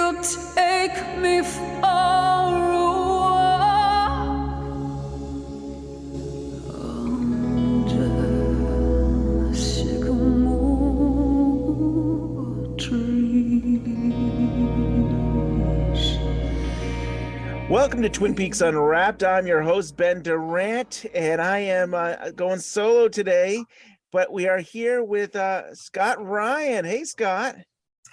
you take me far away under the sycamore trees. Welcome to Twin Peaks Unwrapped. I'm your host, Ben Durant, and I am going solo today, but we are here with Scott Ryan. Hey, Scott.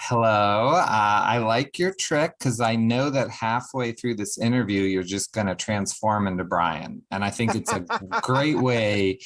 Hello. I like your trick because I know that halfway through this interview, you're just going to transform into Brian. And I think it's a great way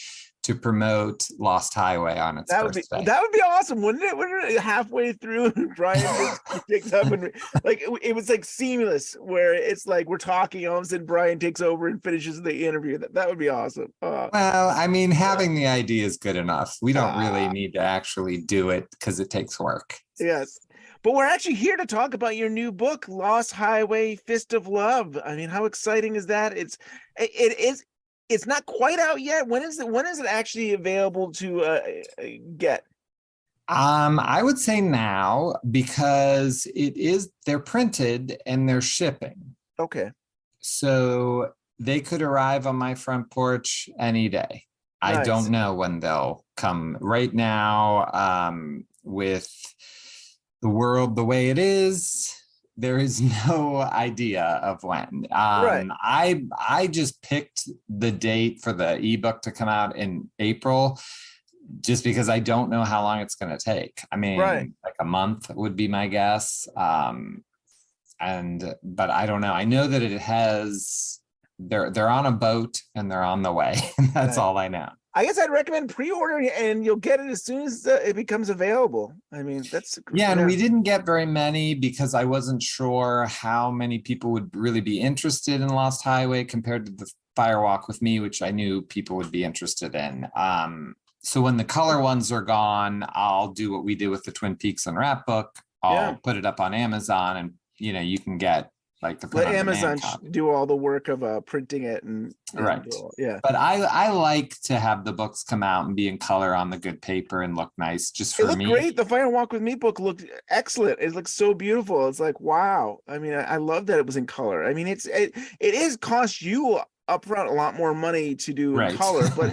to promote Lost Highway on its first day. That would be awesome, wouldn't it? Wouldn't it halfway through, Brian just takes up and like it was like seamless, where it's like we're talking, all of a sudden Brian takes over and finishes the interview. That would be awesome. Well, I mean, having the idea is good enough. We don't really need to actually do it because it takes work. Yes. But we're actually here to talk about your new book, Lost Highway: Fist of Love. I mean, how exciting is that? It's not quite out yet. When is it actually available to get? I would say now, because they're printed and they're shipping. Okay. So they could arrive on my front porch any day. Nice. I don't know when they'll come. Right now, with the world the way it is, there is no idea of when. Right. I just picked the date for the ebook to come out in April, just because I don't know how long it's going to take. I mean, right. Like a month would be my guess. But I don't know. I know that it has. They're on a boat and they're on the way. That's all I know. I guess I'd recommend pre-ordering it, and you'll get it as soon as it becomes available. I mean, and we didn't get very many because I wasn't sure how many people would really be interested in Lost Highway compared to the Firewalk with Me, which I knew people would be interested in. So when the color ones are gone, I'll do what we did with the Twin Peaks Unwrapped book. I'll put it up on Amazon, and you can get like the let Amazon do all the work of printing it and right. Yeah. But I like to have the books come out and be in color on the good paper and look nice just for me. It looked great. The Firewalk with Me book looked excellent. It looks so beautiful. It's like, wow. I mean, I love that it was in color. I mean, it is cost you upfront a lot more money to do in color, but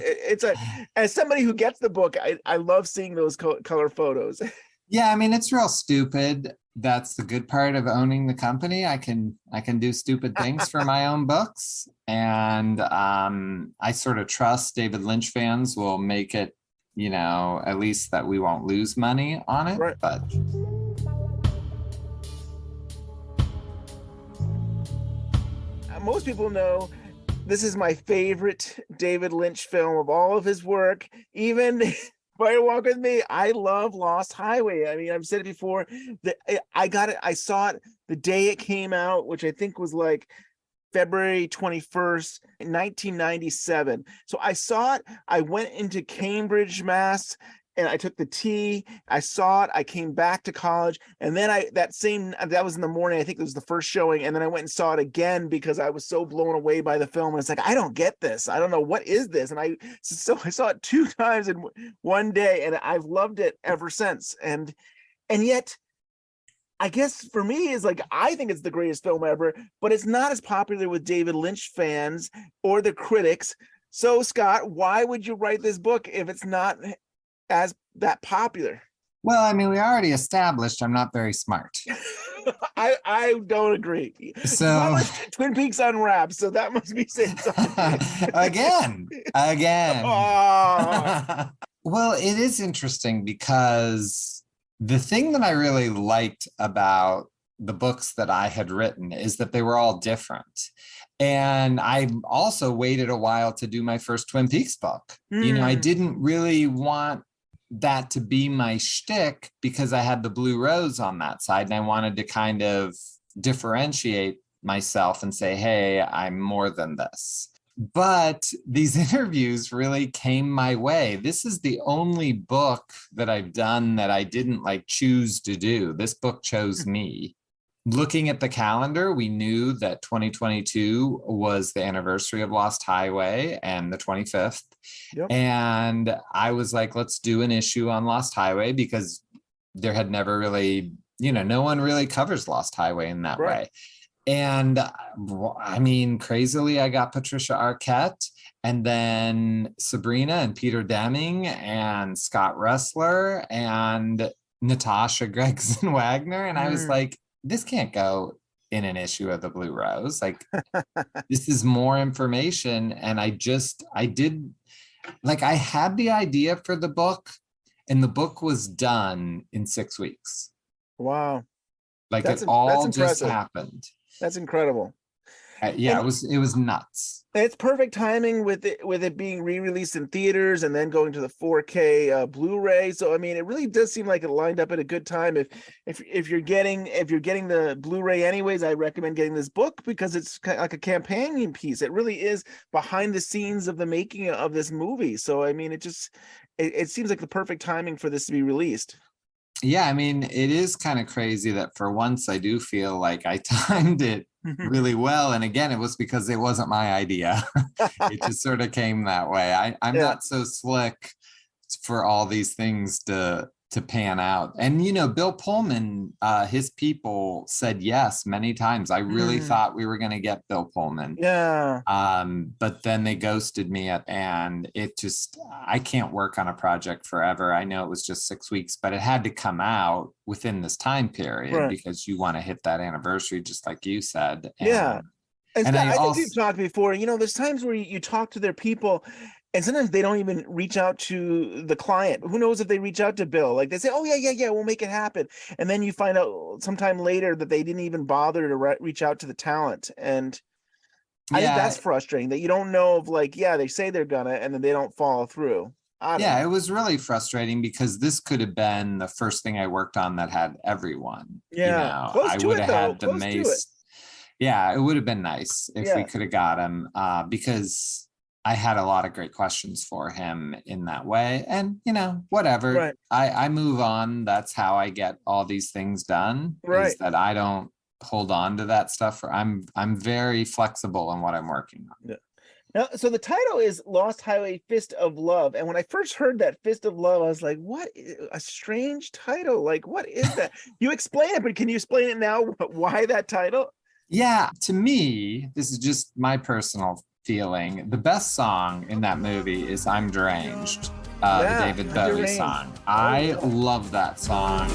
as somebody who gets the book, I love seeing those color photos. Yeah, I mean, it's real stupid. That's the good part of owning the company. I can do stupid things for my own books. And I sort of trust David Lynch fans will make it, at least that we won't lose money on it. Right. But most people know this is my favorite David Lynch film of all of his work. Even Firewalk with Me, I love Lost Highway. I mean, I've said it before. I saw it the day it came out, which I think was like February 21st, 1997. So I saw it. I went into Cambridge, Mass, and I took the T. I saw it. I came back to college, and then that was in the morning. I think it was the first showing, and then I went and saw it again because I was so blown away by the film. And it's like, I don't get this. I don't know what is this. And I saw it 2 times in one day, and I've loved it ever since. And yet, I guess for me, is like, I think it's the greatest film ever, but it's not as popular with David Lynch fans or the critics. So, Scott, why would you write this book if it's not as that popular? Well, I mean, we already established I'm not very smart. I don't agree. So Twin Peaks Unwrapped, so that must be saying something. again. Oh. Well, it is interesting because the thing that I really liked about the books that I had written is that they were all different. And I also waited a while to do my first Twin Peaks book. I didn't really want that to be my shtick because I had the Blue Rose on that side, and I wanted to kind of differentiate myself and say, hey, I'm more than this. But these interviews really came my way. This is the only book that I've done that I didn't choose to do. This book chose me. Looking at the calendar, we knew that 2022 was the anniversary of Lost Highway and the 25th. Yep. And I was like, let's do an issue on Lost Highway because there had never really no one really covers Lost Highway in that Right. way. And I mean, crazily, I got Patricia Arquette, and then Sabrina and Peter Deming and Scott Ressler and Natasha Gregson Wagner. And I was Mm. like, this can't go in an issue of the Blue Rose. Like, this is more information. And I did, like, I had the idea for the book, and the book was done in 6 weeks. Wow. Like, That's it all just impressive. happened. That's incredible. Yeah, And it was nuts. it's perfect timing with it being re-released in theaters and then going to the 4K Blu-ray. So I mean, it really does seem like it lined up at a good time. If you're getting the Blu-ray anyways, I recommend getting this book because it's kind of like a companion piece. It really is behind the scenes of the making of this movie. So I mean, it seems like the perfect timing for this to be released. Yeah, I mean, it is kind of crazy that for once I do feel like I timed it really well. And again, it was because it wasn't my idea. It just sort of came that way. I'm Yeah. not so slick for all these things to pan out. And Bill Pullman, his people said yes many times. I really thought we were going to get Bill Pullman. Yeah. But then they ghosted me and I can't work on a project forever. I know it was just 6 weeks, but it had to come out within this time period, Right. because you want to hit that anniversary, just like you said. Yeah. And And Scott, I I think also- we've talked before, there's times where you talk to their people and sometimes they don't even reach out to the client. Who knows if they reach out to Bill? Like they say, oh yeah, we'll make it happen. And then you find out sometime later that they didn't even bother to reach out to the talent. And I think that's frustrating that you don't know of like, yeah, they say they're gonna, and then they don't follow through. I don't Yeah, know. it was really frustrating because this could have been the first thing I worked on that had everyone. Yeah. Close I to would it, have though. had the Close to it. most. Yeah, it would have been nice if we Yeah. could have got him, because I had a lot of great questions for him in that way. And whatever. Right. I move on. That's how I get all these things done. Right. Is that I don't hold on to that stuff. I'm very flexible in what I'm working on. Now, so the title is Lost Highway Fist of Love. And when I first heard that Fist of Love, I was like, what a strange title. Like, what is that? You explain it, but can you explain it now? Why that title? Yeah, to me, this is just my personal feeling. The best song in that movie is I'm Deranged, the David I'm Bowie Deranged. song. I love that song.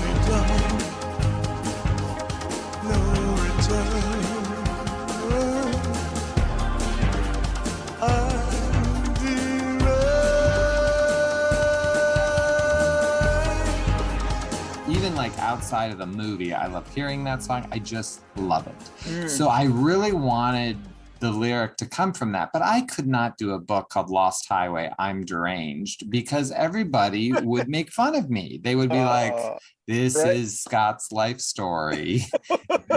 Even like outside of the movie, I love hearing that song. I just love it. So I really wanted the lyric to come from that, but I could not do a book called Lost Highway, I'm Deranged, because everybody would make fun of me. They would be like, this right. is Scott's life story.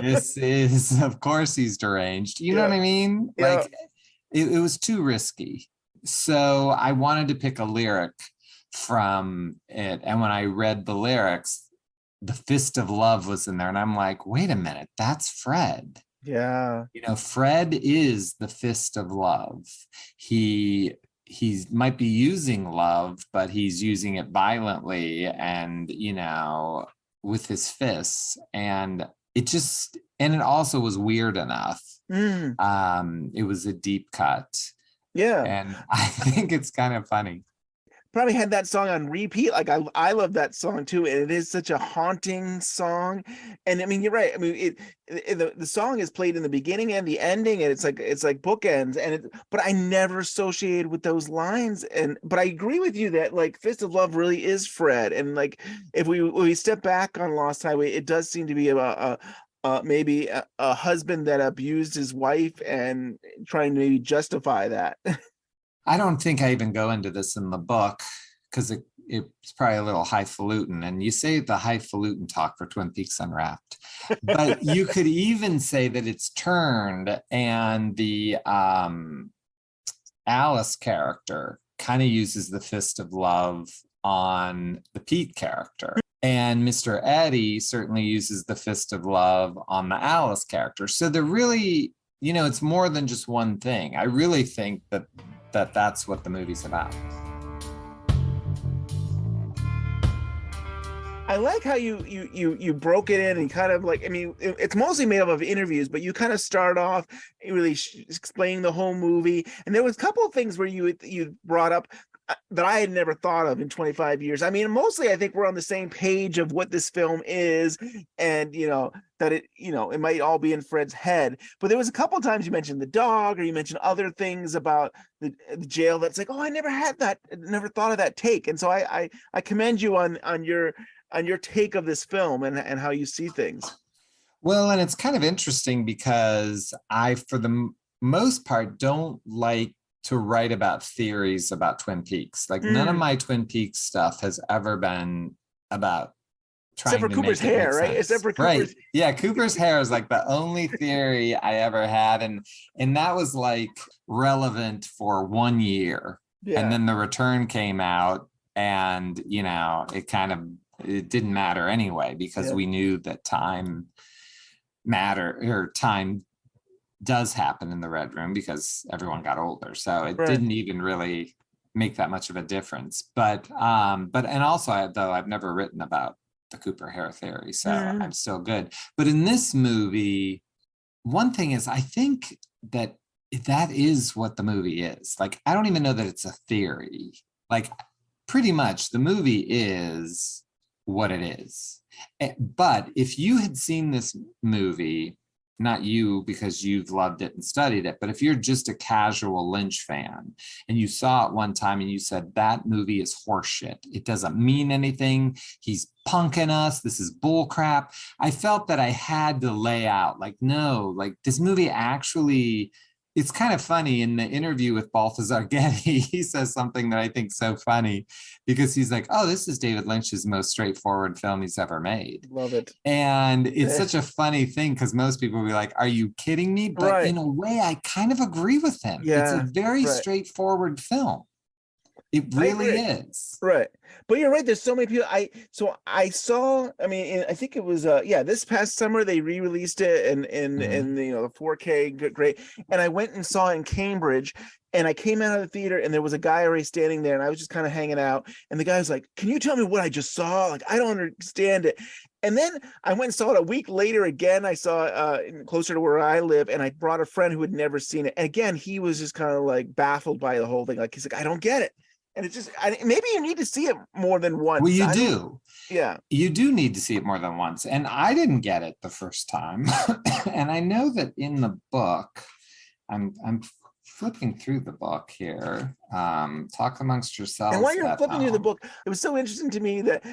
This is, of course he's deranged. You know what I mean? Yeah. Like it was too risky. So I wanted to pick a lyric from it. And when I read the lyrics, the Fist of Love was in there. And I'm like, wait a minute, that's Fred. Yeah. Fred is the Fist of Love. He might be using love, but he's using it violently and, with his fists. And it also was weird enough. It was a deep cut. Yeah. And I think it's kind of funny. Probably had that song on repeat. Like I love that song too, and it is such a haunting song. And I mean, you're right. I mean, the song is played in the beginning and the ending, and it's like bookends. But I never associated with those lines. But I agree with you that like Fist of Love really is Fred. And like if we step back on Lost Highway, it does seem to be about maybe a husband that abused his wife and trying to maybe justify that. I don't think I even go into this in the book because it's probably a little highfalutin. And you say the highfalutin talk for Twin Peaks Unwrapped, but you could even say that it's turned and the Alice character kind of uses the Fist of Love on the Pete character. And Mr. Eddie certainly uses the Fist of Love on the Alice character. So they're really, it's more than just one thing. I really think that's what the movie's about. I like how you broke it in and kind of like, I mean, it's mostly made up of interviews, but you kind of start off really explaining the whole movie. And there was a couple of things where you brought up that I had never thought of in 25 years. I mean, mostly I think we're on the same page of what this film is, and that it might all be in Fred's head. But there was a couple of times you mentioned the dog, or you mentioned other things about the jail that's like, oh, I never had that, never thought of that take. And so I commend you on your take of this film and how you see things. Well, and it's kind of interesting because I, for the most part, don't like to write about theories about Twin Peaks. Like none of my Twin Peaks stuff has ever been about trying except for to Cooper's make it hair, make right? sense. Except for Right. Cooper's. Yeah, Cooper's hair is like the only theory I ever had. And that was like relevant for 1 year. Yeah. And then The Return came out, and it didn't matter anyway, because we knew that time does happen in the Red Room because everyone got older. So it didn't even really make that much of a difference. But and also I've never written about the Cooper hair theory, so I'm still good. But in this movie, one thing is, I think that is what the movie is. Like, I don't even know that it's a theory. Like, pretty much the movie is what it is. But if you had seen this movie, not you because you've loved it and studied it, but if you're just a casual Lynch fan and you saw it one time and you said, that movie is horseshit, it doesn't mean anything, he's punking us, this is bull crap, I felt that I had to lay out, like, no, like, this movie actually, it's kind of funny. In the interview with Balthazar Getty, he says something that I think so funny, because he's like, oh, this is David Lynch's most straightforward film he's ever made. Love it. And it's such a funny thing, because most people will be like, are you kidding me? But in a way, I kind of agree with him. It's a very straightforward film. It really is. Right. But you're right. There's so many people. I saw, I mean, I think it was, this past summer, they re-released it in the 4K, great. And I went and saw it in Cambridge, and I came out of the theater and there was a guy already standing there, and I was just kind of hanging out. And the guy was like, can you tell me what I just saw? Like, I don't understand it. And then I went and saw it a week later again. I saw closer to where I live, and I brought a friend who had never seen it. And again, he was just kind of like baffled by the whole thing. Like, he's like, I don't get it. And it's just, maybe you need to see it more than once. Well, you do. Yeah. You do need to see it more than once. And I didn't get it the first time. And I know that in the book, I'm flipping through the book here. Talk amongst yourselves. And while you're flipping through the book, it was so interesting to me that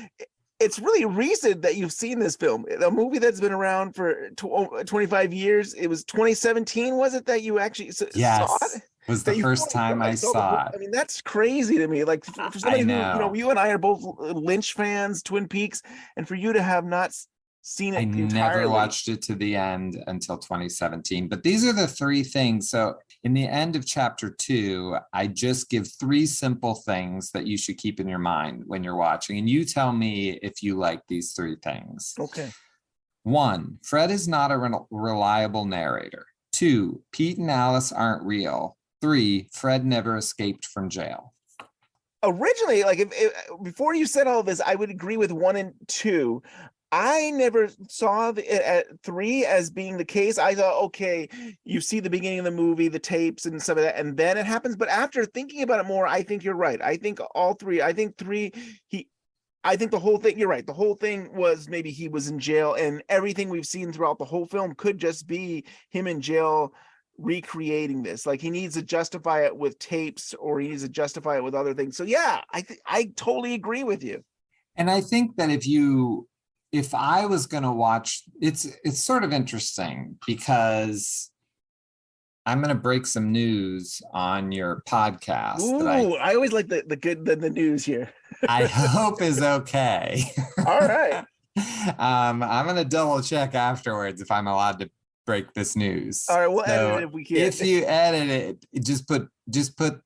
it's really recent that you've seen this film, a movie that's been around for 25 years. It was 2017, was it, that you actually saw it? Was the first time I saw it. I mean, that's crazy to me. Like, for somebody who, you and I are both Lynch fans, Twin Peaks, and for you to have not seen it entirely. Never watched it to the end until 2017. But these are the three things. So in the end of chapter 2, I just give 3 simple things that you should keep in your mind when you're watching. And you tell me if you like these 3 things. Okay. 1, Fred is not a reliable narrator. 2, Pete and Alice aren't real. 3, Fred never escaped from jail. Originally, like, before you said all this, I would agree with 1 and 2. I never saw 3 as being the case. I thought, okay, you see the beginning of the movie, the tapes and some of that, and then it happens. But after thinking about it more, I think you're right. I think all 3. I think 3. I think the whole thing. You're right. The whole thing was maybe he was in jail, and everything we've seen throughout the whole film could just be him in jail, recreating this. Like, he needs to justify it with tapes, or he needs to justify it with other things. So yeah, I totally agree with you. And I think that if I was going to watch, it's sort of interesting, because I'm going to break some news on your podcast. Ooh, I always like the news here. I hope is okay. All right. I'm going to double check afterwards if I'm allowed to break this news. All right, we'll edit it if we can. If you edit it, just put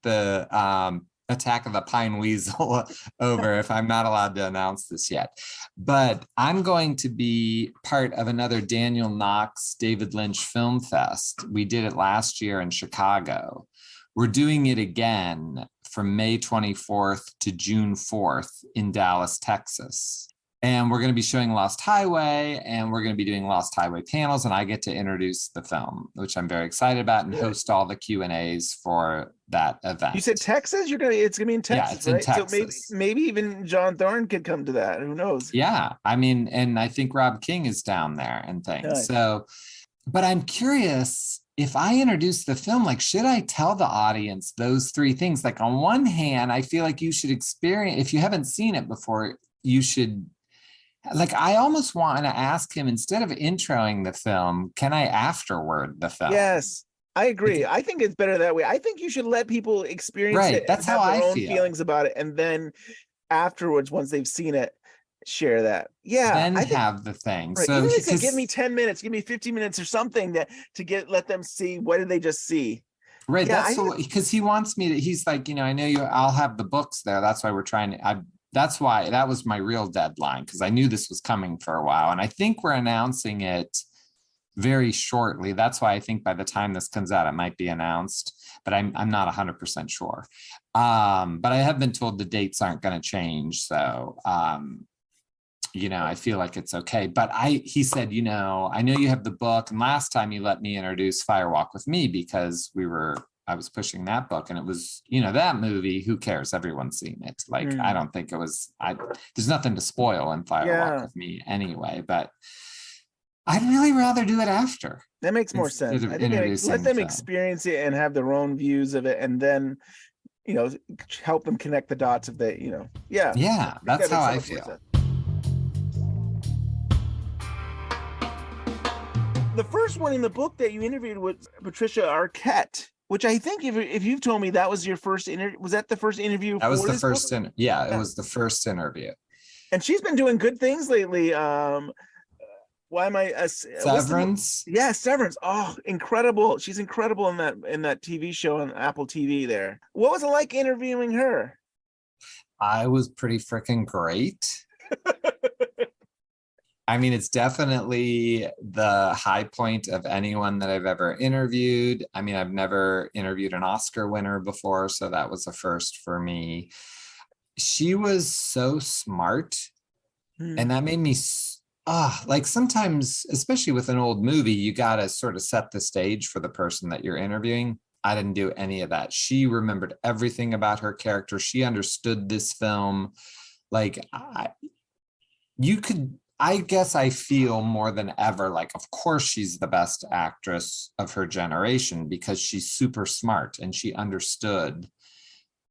the Attack of the Pine Weasel over if I'm not allowed to announce this yet. But I'm going to be part of another Daniel Knox David Lynch Film Fest. We did it last year in Chicago. We're doing it again from May 24th to June 4th in Dallas, Texas. And we're going to be showing Lost Highway, and we're going to be doing Lost Highway panels, and I get to introduce the film, which I'm very excited about, and host all the Q&As for that event. You said Texas? It's gonna be in Texas, Yeah, it's in right? So Texas. maybe even John Thorne could come to that. Who knows? Yeah, I mean, and I think Rob King is down there and things. Nice. So, but I'm curious, if I introduce the film, like, should I tell the audience those three things? Like, on one hand, I feel like you should experience, if you haven't seen it before, you should, like, I almost want to ask him, instead of introing the film, can I afterward the film? Yes, I agree. I think it's better that way. I think you should let people experience Right, it. that's and have how their I own feel. feelings about it, and then afterwards, once they've seen it, share that. Yeah, Then I think, have the thing. right. So Even if they say, because give me 10 minutes, give me 15 minutes or something let them see, what did they just see? right, Yeah, that's because he wants me to, he's like, I know I'll have the books there. That's why we're trying to, that's why that was my real deadline, because I knew this was coming for a while. And I think we're announcing it very shortly. That's why I think by the time this comes out, it might be announced, but I'm not 100% sure. But I have been told the dates aren't going to change. So, I feel like it's okay. But he said, I know you have the book, and last time you let me introduce Fire Walk with Me because I was pushing that book, and it was, that movie, who cares? Everyone's seen it. Like, I don't think it was, there's nothing to spoil in Fire Walk with Me anyway, but I'd really rather do it after. That makes more sense. I think let them experience it and have their own views of it, and then, help them connect the dots of the, yeah. Yeah, that's how I feel. Sense. The first one in the book that you interviewed was Patricia Arquette, which I think if you've told me that was your first interview, was that the first interview? That was the first, it was the first interview. And she's been doing good things lately. Why am I Severance? Yeah, Severance. Oh, incredible. She's incredible in that TV show on Apple TV there. What was it like interviewing her? I was pretty freaking great. I mean, it's definitely the high point of anyone that I've ever interviewed. I mean, I've never interviewed an Oscar winner before, so that was a first for me. She was so smart, and that made me like, sometimes, especially with an old movie, you got to sort of set the stage for the person that you're interviewing. I didn't do any of that. She remembered everything about her character. She understood this film. Like, I guess I feel more than ever like, of course, she's the best actress of her generation because she's super smart and she understood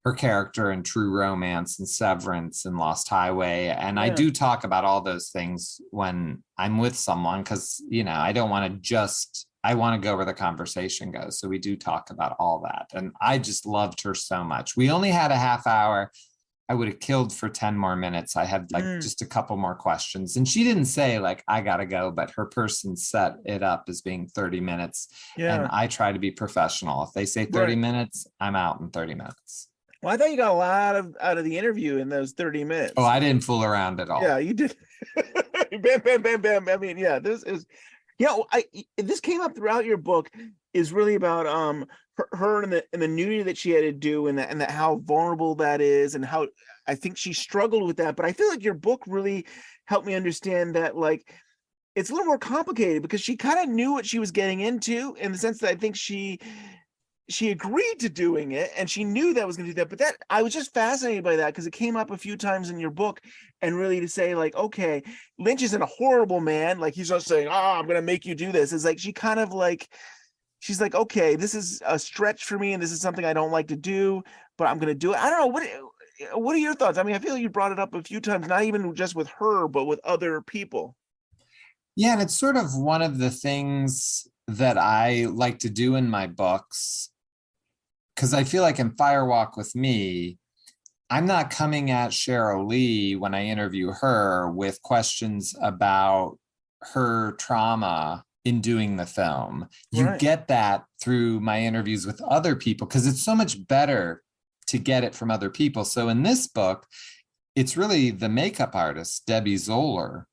her character in True Romance and Severance and Lost Highway. And I do talk about all those things when I'm with someone because, I don't want to I want to go where the conversation goes. So we do talk about all that. And I just loved her so much. We only had a half hour. I would have killed for 10 more minutes. I had just a couple more questions, and she didn't say like, I gotta go, but her person set it up as being 30 minutes. Yeah. And I try to be professional. If they say 30 minutes, I'm out in 30 minutes. Well, I thought you got a lot out of the interview in those 30 minutes. Oh, I didn't fool around at all. Yeah, you did. Bam, bam, bam, bam. I mean, yeah, this came up throughout your book, is really about her and the nudity that she had to do, and that how vulnerable that is, and how I think she struggled with that. But I feel like your book really helped me understand that, like, it's a little more complicated because she kind of knew what she was getting into, in the sense that I think she agreed to doing it, and she knew that was going to do that. But that, I was just fascinated by that because it came up a few times in your book, and really to say like, okay, Lynch isn't a horrible man. Like, he's not saying, I'm going to make you do this. It's like, she kind of like, she's like, okay, this is a stretch for me, and this is something I don't like to do, but I'm going to do it. I don't know. What are your thoughts? I mean, I feel like you brought it up a few times, not even just with her, but with other people. Yeah. And it's sort of one of the things that I like to do in my books, because I feel like in Fire Walk with Me, I'm not coming at Cheryl Lee when I interview her with questions about her trauma in doing the film. You get that through my interviews with other people, because it's so much better to get it from other people. So in this book, it's really the makeup artist, Debbie Zoller,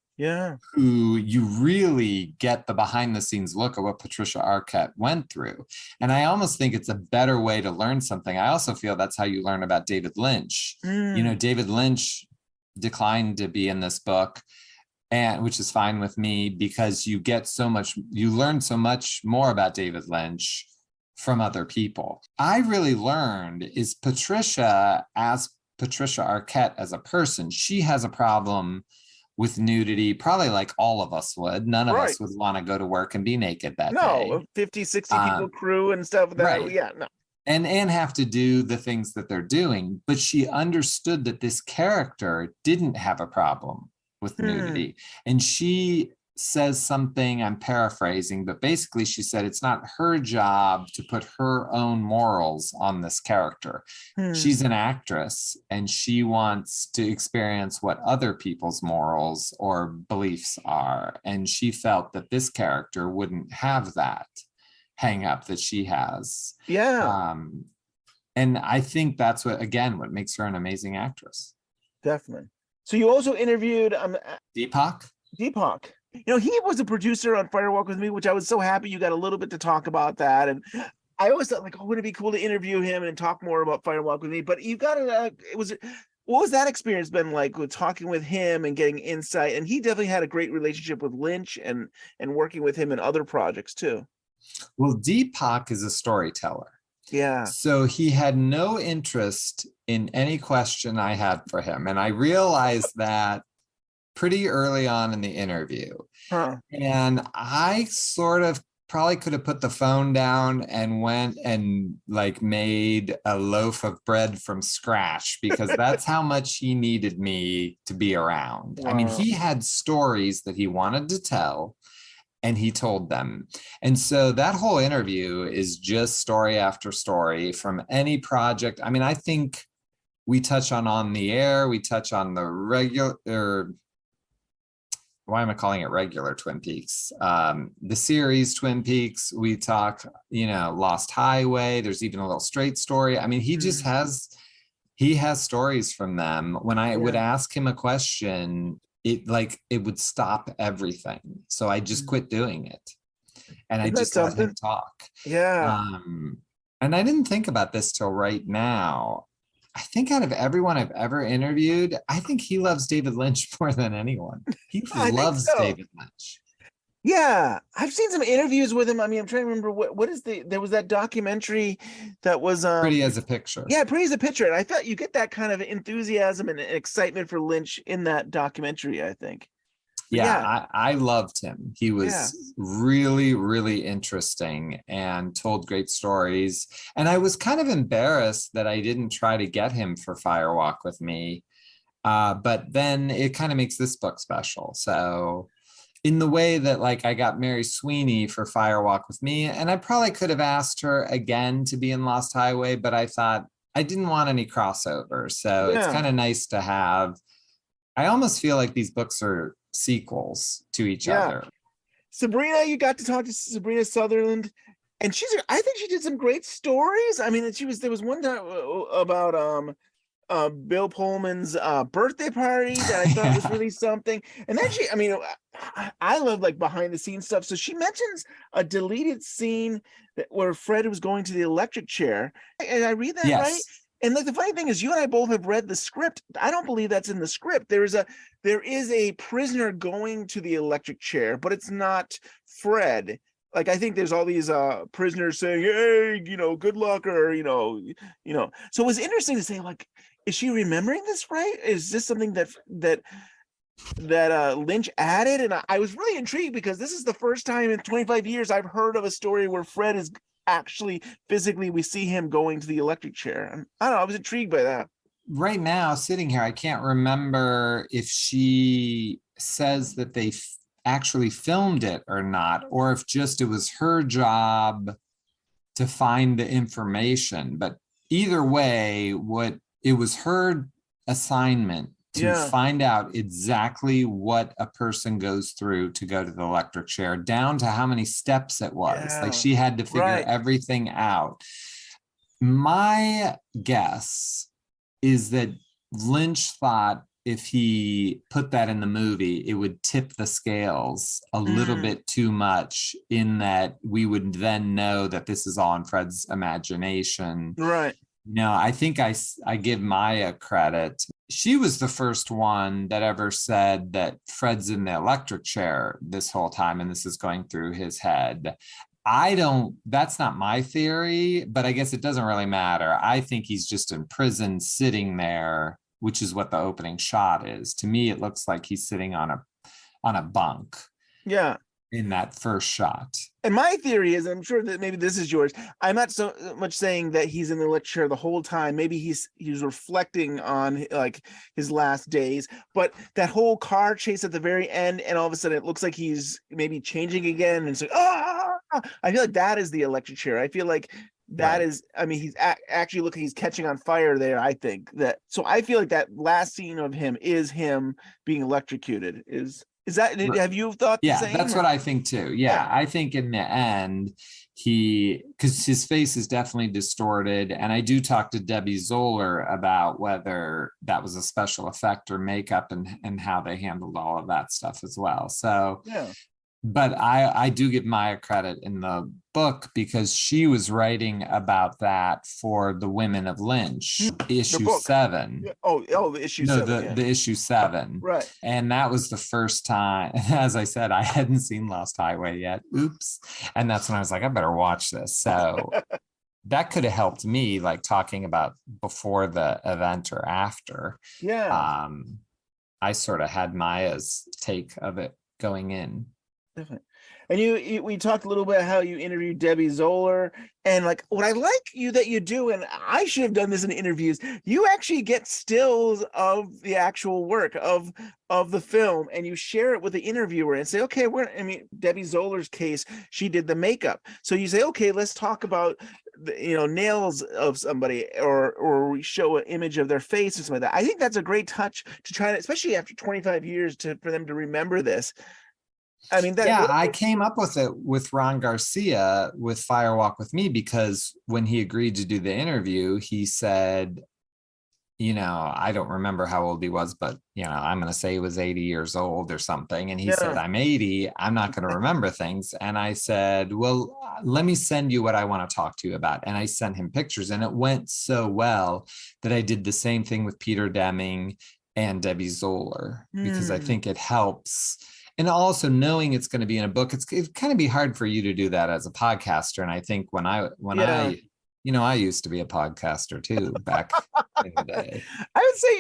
who you really get the behind the scenes look at what Patricia Arquette went through. And I almost think it's a better way to learn something. I also feel that's how you learn about David Lynch. David Lynch declined to be in this book, and which is fine with me because you learn so much more about David Lynch from other people. I really learned is Patricia Arquette as a person, she has a problem with nudity, probably like all of us would. None of us would want to go to work and be naked that day. No, 50, 60 people crew and stuff. Right. Yeah, no. And have to do the things that they're doing. But she understood that this character didn't have a problem with nudity. And she says something, I'm paraphrasing, but basically she said it's not her job to put her own morals on this character. She's an actress and she wants to experience what other people's morals or beliefs are. And she felt that this character wouldn't have that hang up that she has. Yeah. And I think that's what makes her an amazing actress. Definitely. So you also interviewed Deepak. You know, he was a producer on Fire Walk with Me, which I was so happy you got a little bit to talk about that. And I always thought, like, oh, wouldn't it be cool to interview him and talk more about Fire Walk with Me? But you got what was that experience been like with talking with him and getting insight? And he definitely had a great relationship with Lynch and working with him in other projects too. Well, Deepak is a storyteller. Yeah. So he had no interest in any question I had for him. And I realized that pretty early on in the interview. And I sort of probably could have put the phone down and went and like made a loaf of bread from scratch because that's how much he needed me to be around. Wow. I mean, he had stories that he wanted to tell and he told them. And so that whole interview is just story after story from any project. I mean, I think we touch on the air, we touch on the regular, why am I calling it regular Twin Peaks? The series Twin Peaks, we talk, Lost Highway. There's even a little straight story. I mean, he just has stories from them. When I would ask him a question, it would stop everything. So I just quit doing it. And I just let him talk. Yeah. And I didn't think about this till right now. I think out of everyone I've ever interviewed, I think he loves David Lynch more than anyone. He loves David Lynch. Yeah, I've seen some interviews with him. I mean, I'm trying to remember there was that documentary that was Pretty as a Picture. Yeah, Pretty as a Picture. And I thought you get that kind of enthusiasm and excitement for Lynch in that documentary, I think. Yeah. I loved him. He was really, really interesting and told great stories. And I was kind of embarrassed that I didn't try to get him for Fire Walk with Me. But then it kind of makes this book special. So in the way that like I got Mary Sweeney for Fire Walk with Me, and I probably could have asked her again to be in Lost Highway, but I thought I didn't want any crossover. So it's kind of nice to have. I almost feel like these books are sequels to each other. Sabrina, you got to talk to Sabrina Sutherland, and I think she did some great stories. I mean, there was one time about Bill Pullman's birthday party that I thought was really something. And then I love like behind the scenes stuff. So she mentions a deleted scene where Fred was going to the electric chair. And I read that right? And like the funny thing is, you and I both have read the script. I don't believe that's in the script. There is a prisoner going to the electric chair, but it's not Fred. Like I think there's all these prisoners saying, "Hey, good luck," or So it was interesting to say, like, is she remembering this right? Is this something that Lynch added? And I was really intrigued because this is the first time in 25 years I've heard of a story where Fred is actually physically, we see him going to the electric chair. And I don't know, I was intrigued by that. Right now, sitting here, I can't remember if she says that they actually filmed it or not, or if just it was her job to find the information. But either way, it was her assignment to find out exactly what a person goes through to go to the electric chair, down to how many steps it was. Like she had to figure everything out. My guess is that Lynch thought if he put that in the movie, it would tip the scales a little bit too much, in that we would then know that this is all in Fred's imagination. Right. No, I think I give Maya credit. she was the first one that ever said that Fred's in the electric chair this whole time and this is going through his head. That's not my theory, but I guess it doesn't really matter. I think he's just in prison sitting there, which is what the opening shot is. To me, it looks like he's sitting on a bunk Yeah. in that first shot. And my theory is, I'm sure that maybe this is yours. I'm not so much saying that he's in the electric chair the whole time. Maybe he's reflecting on like his last days. But that whole car chase at the very end, and all of a sudden it looks like he's maybe changing again, and it's like, I feel like that is the electric chair. I feel like that Right. is. I mean, he's actually looking. He's catching on fire there. I think that. So I feel like that last scene of him is him being electrocuted. Is that? Right. Have you thought the Yeah, same? that's what I think too. Yeah, I think in the end, because his face is definitely distorted. And I do talk to Debbie Zoller about whether that was a special effect or makeup and how they handled all of that stuff as well. So, Yeah. but I do give Maya credit in the book because she was writing about that for the Women of Lynch, issue book. 7. Yeah. Oh, the issue No, 7. Yeah. the issue 7. Right. And that was the first time, as I said, I hadn't seen Lost Highway yet. Oops. And that's when I was like, I better watch this. So that could have helped me, like talking about before the event or after. Yeah. I sort of had Maya's take of it going in. Definitely. And we talked a little bit how you interviewed Debbie Zoller, and like what I like that you do, and I should have done this in interviews. You actually get stills of the actual work of the film, and you share it with the interviewer and say, okay, Debbie Zoller's case, she did the makeup, so you say, okay, let's talk about the, nails of somebody, or we show an image of their face or something like that. I think that's a great touch to try to, especially after 25 years, for them to remember this. I mean, I came up with it with Ron Garcia with Fire Walk with Me, because when he agreed to do the interview, he said, I don't remember how old he was, but I'm going to say he was 80 years old or something. And he said, I'm 80. I'm not going to remember things. And I said, well, let me send you what I want to talk to you about. And I sent him pictures, and it went so well that I did the same thing with Peter Deming and Debbie Zoller, because I think it helps. And also knowing it's going to be in a book, it's kind of be hard for you to do that as a podcaster. And I think when I used to be a podcaster too back in the day. I would say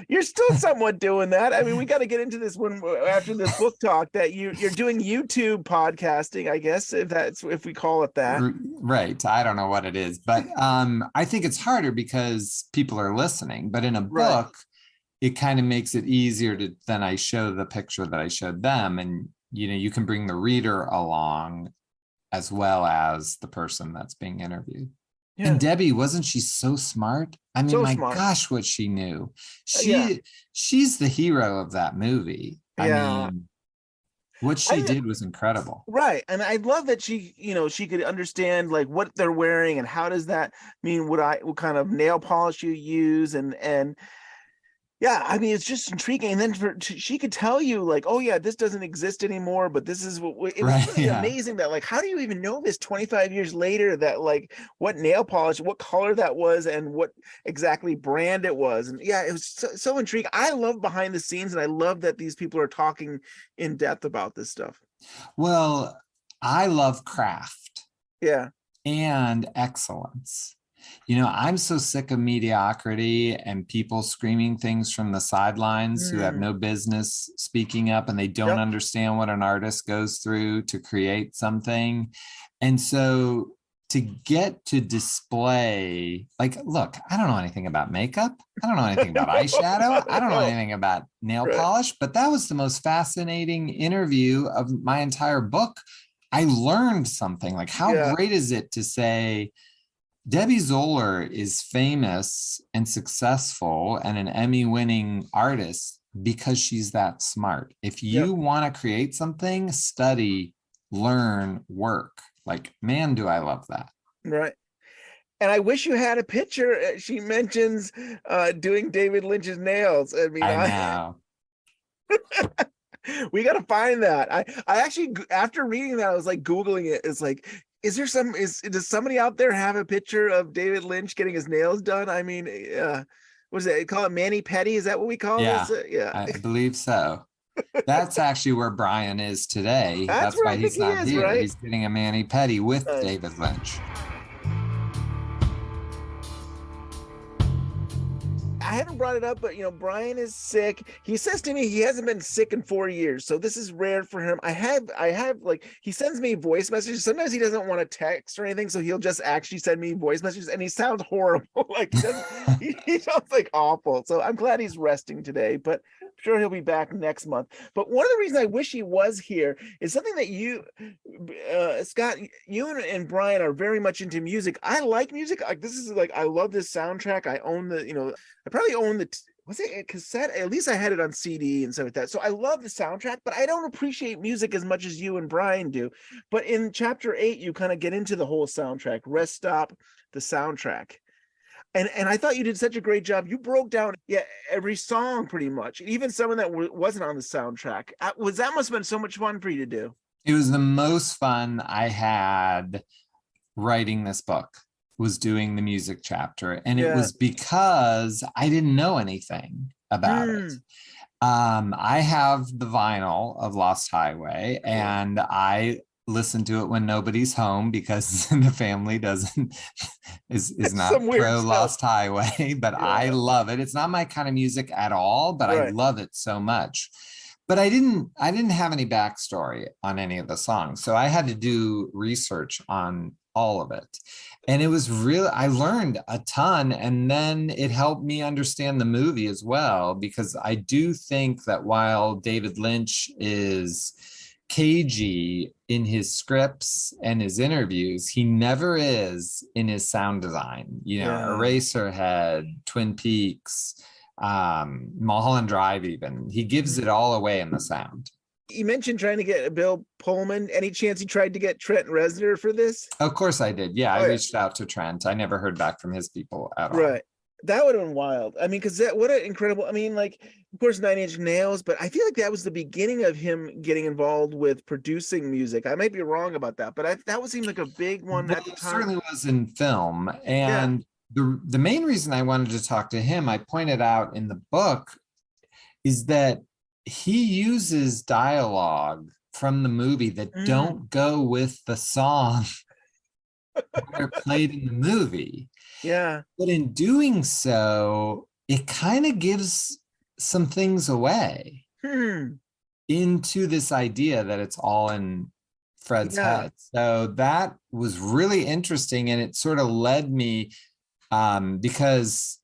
you're still somewhat doing that. I mean, we got to get into this one after this book talk, that you're doing YouTube podcasting, I guess, if we call it that. Right. I don't know what it is, but I think it's harder because people are listening. But in a book, it kind of makes it easier to then I show the picture that I showed them, and you can bring the reader along as well as the person that's being interviewed. Yeah. And Debbie, wasn't she so smart? I mean, my gosh, what she knew. She's the hero of that movie. I mean, what she did was incredible. Right. And I love that she could understand like what they're wearing and how does that mean, what kind of nail polish you use, and yeah, I mean, it's just intriguing. And then she could tell you like, oh yeah, this doesn't exist anymore, but this is what it was really amazing that like, how do you even know this 25 years later, that like what nail polish, what color that was, and what exactly brand it was. And yeah, it was so intriguing. I love behind the scenes, and I love that these people are talking in depth about this stuff. Well, I love craft. Yeah. And excellence. I'm so sick of mediocrity and people screaming things from the sidelines who have no business speaking up, and they don't understand what an artist goes through to create something. And so to get to display, like, look, I don't know anything about makeup. I don't know anything about eyeshadow. I don't know anything about nail polish, but that was the most fascinating interview of my entire book. I learned something. Like, how great is it to say, Debbie Zoller is famous and successful and an Emmy-winning artist because she's that smart. If you want to create something, study, learn, work. Like, man, do I love that. Right. And I wish you had a picture. She mentions doing David Lynch's nails. I mean, I know. We got to find that. I actually, after reading that, I was like Googling it. It's like, does somebody out there have a picture of David Lynch getting his nails done? I mean, what is it? Call it Manny Petty? Is that what we call Yeah, this? Yeah. I believe so. That's actually where Brian is today. That's That's where why I think he's he not is, here. right? He's getting a Manny Petty with Nice. David Lynch. I haven't brought it up, but Brian is sick. He says to me he hasn't been sick in 4 years, so this is rare for him. I have like, he sends me voice messages. Sometimes he doesn't want to text or anything, so he'll just actually send me voice messages, and he sounds horrible. Like he sounds like awful. So I'm glad he's resting today, but I'm sure he'll be back next month. But one of the reasons I wish he was here is something that you, Scott, you and Brian are very much into music. I like music. Like, this is like, I love this soundtrack. I own I probably own was it a cassette? At least I had it on CD and stuff like that. So I love the soundtrack, but I don't appreciate music as much as you and Brian do. But in chapter 8, you kind of get into the whole soundtrack, Rest Stop, the soundtrack. And I thought you did such a great job. You broke down every song pretty much, even someone that wasn't on the soundtrack. That must have been so much fun for you to do. It was the most fun I had writing this book, was doing the music chapter. And it was because I didn't know anything about it. I have the vinyl of Lost Highway, and I listen to it when nobody's home because the family is not pro Lost Highway, but I love it. It's not my kind of music at all, but I love it so much. But I didn't have any backstory on any of the songs. So I had to do research on all of it. And it was really, I learned a ton, and then it helped me understand the movie as well, because I do think that while David Lynch is cagey in his scripts and his interviews, he never is in his sound design. Eraserhead, Twin Peaks, Mulholland Drive, even. He gives it all away in the sound. You mentioned trying to get Bill Pullman. Any chance you tried to get Trent Reznor for this? Of course I did. Yeah, I reached out to Trent. I never heard back from his people at all. Right. That would have been wild. I mean, because what an incredible, I mean, like, of course, Nine Inch Nails, but I feel like that was the beginning of him getting involved with producing music. I might be wrong about that, but that would seem like a big one at the time. Certainly was in film. And the main reason I wanted to talk to him, I pointed out in the book, is that he uses dialogue from the movie that don't go with the song that are played in the movie. Yeah. But in doing so, it kind of gives some things away into this idea that it's all in Fred's head. So that was really interesting. And it sort of led me, because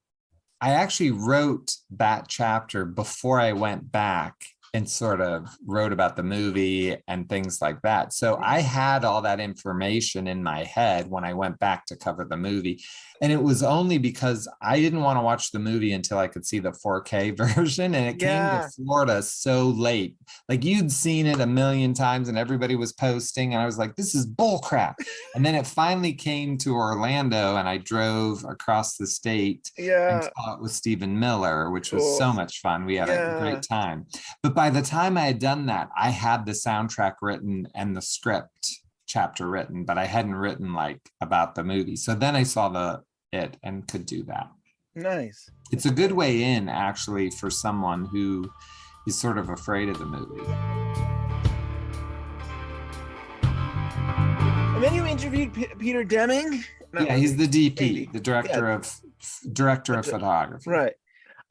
I actually wrote that chapter before I went back and sort of wrote about the movie and things like that. So I had all that information in my head when I went back to cover the movie. And it was only because I didn't want to watch the movie until I could see the 4K version. And it came to Florida so late. Like, you'd seen it a million times and everybody was posting. And I was like, this is bull crap. And then it finally came to Orlando, and I drove across the state and saw it with Stephen Miller, which was so much fun. We had a great time. But by the time I had done that, I had the soundtrack written and the script chapter written, but I hadn't written like about the movie. So then I saw it and could do that. Nice. It's a good way in, actually, for someone who is sort of afraid of the movie. And then you interviewed Peter Deming. Yeah, he's the DP, the director of photography. Right.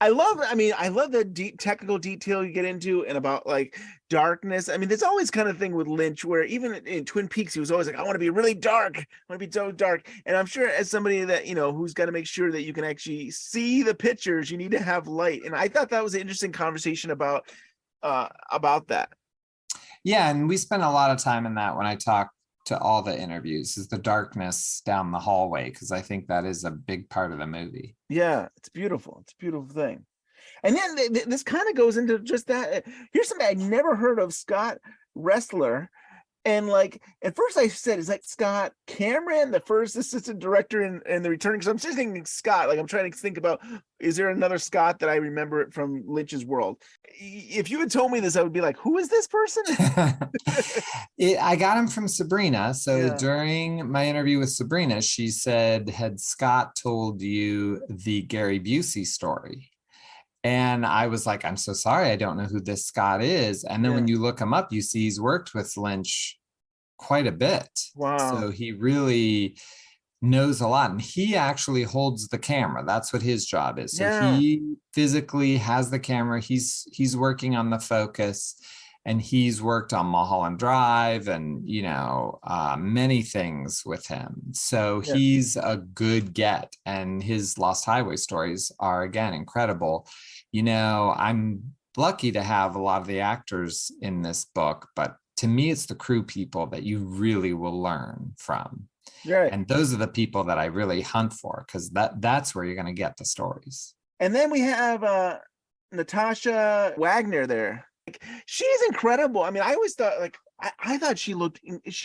I love the deep technical detail you get into, and about like darkness. I mean, there's always kind of thing with Lynch where even in Twin Peaks, he was always like, I want to be really dark. I want to be so dark. And I'm sure as somebody that, who's got to make sure that you can actually see the pictures, you need to have light. And I thought that was an interesting conversation about that. Yeah. And we spent a lot of time in that when I talked to all the interviews, is the darkness down the hallway, because I think that is a big part of the movie. Yeah, it's beautiful. It's a beautiful thing. And then this kind of goes into just that. Here's something I never heard of, Scott Ressler. And like at first I said, it's like Scott Cameron, the first assistant director in The Returning. Because I'm just thinking Scott, like I'm trying to think about, is there another Scott that I remember it from Lynch's world? If you had told me this, I would be like, who is this person? I got him from Sabrina. So Yeah. during my interview with Sabrina, she said, had Scott told you the Gary Busey story? And I was like, I'm so sorry, I don't know who this Scott is. And then when you look him up, you see he's worked with Lynch quite a bit. Wow. So he really knows a lot. And he actually holds the camera. That's what his job is. So he physically has the camera. He's working on the focus. And he's worked on Mulholland Drive and, you know, many things with him. So he's a good get. And his Lost Highway stories are, again, incredible. You know, I'm lucky to have a lot of the actors in this book, but to me, it's the crew people that you really will learn from. Right. And those are the people that I really hunt for, because that's where you're going to get the stories. And then we have Natasha Wagner there. Like, she's incredible. I mean, I always thought, like, I thought she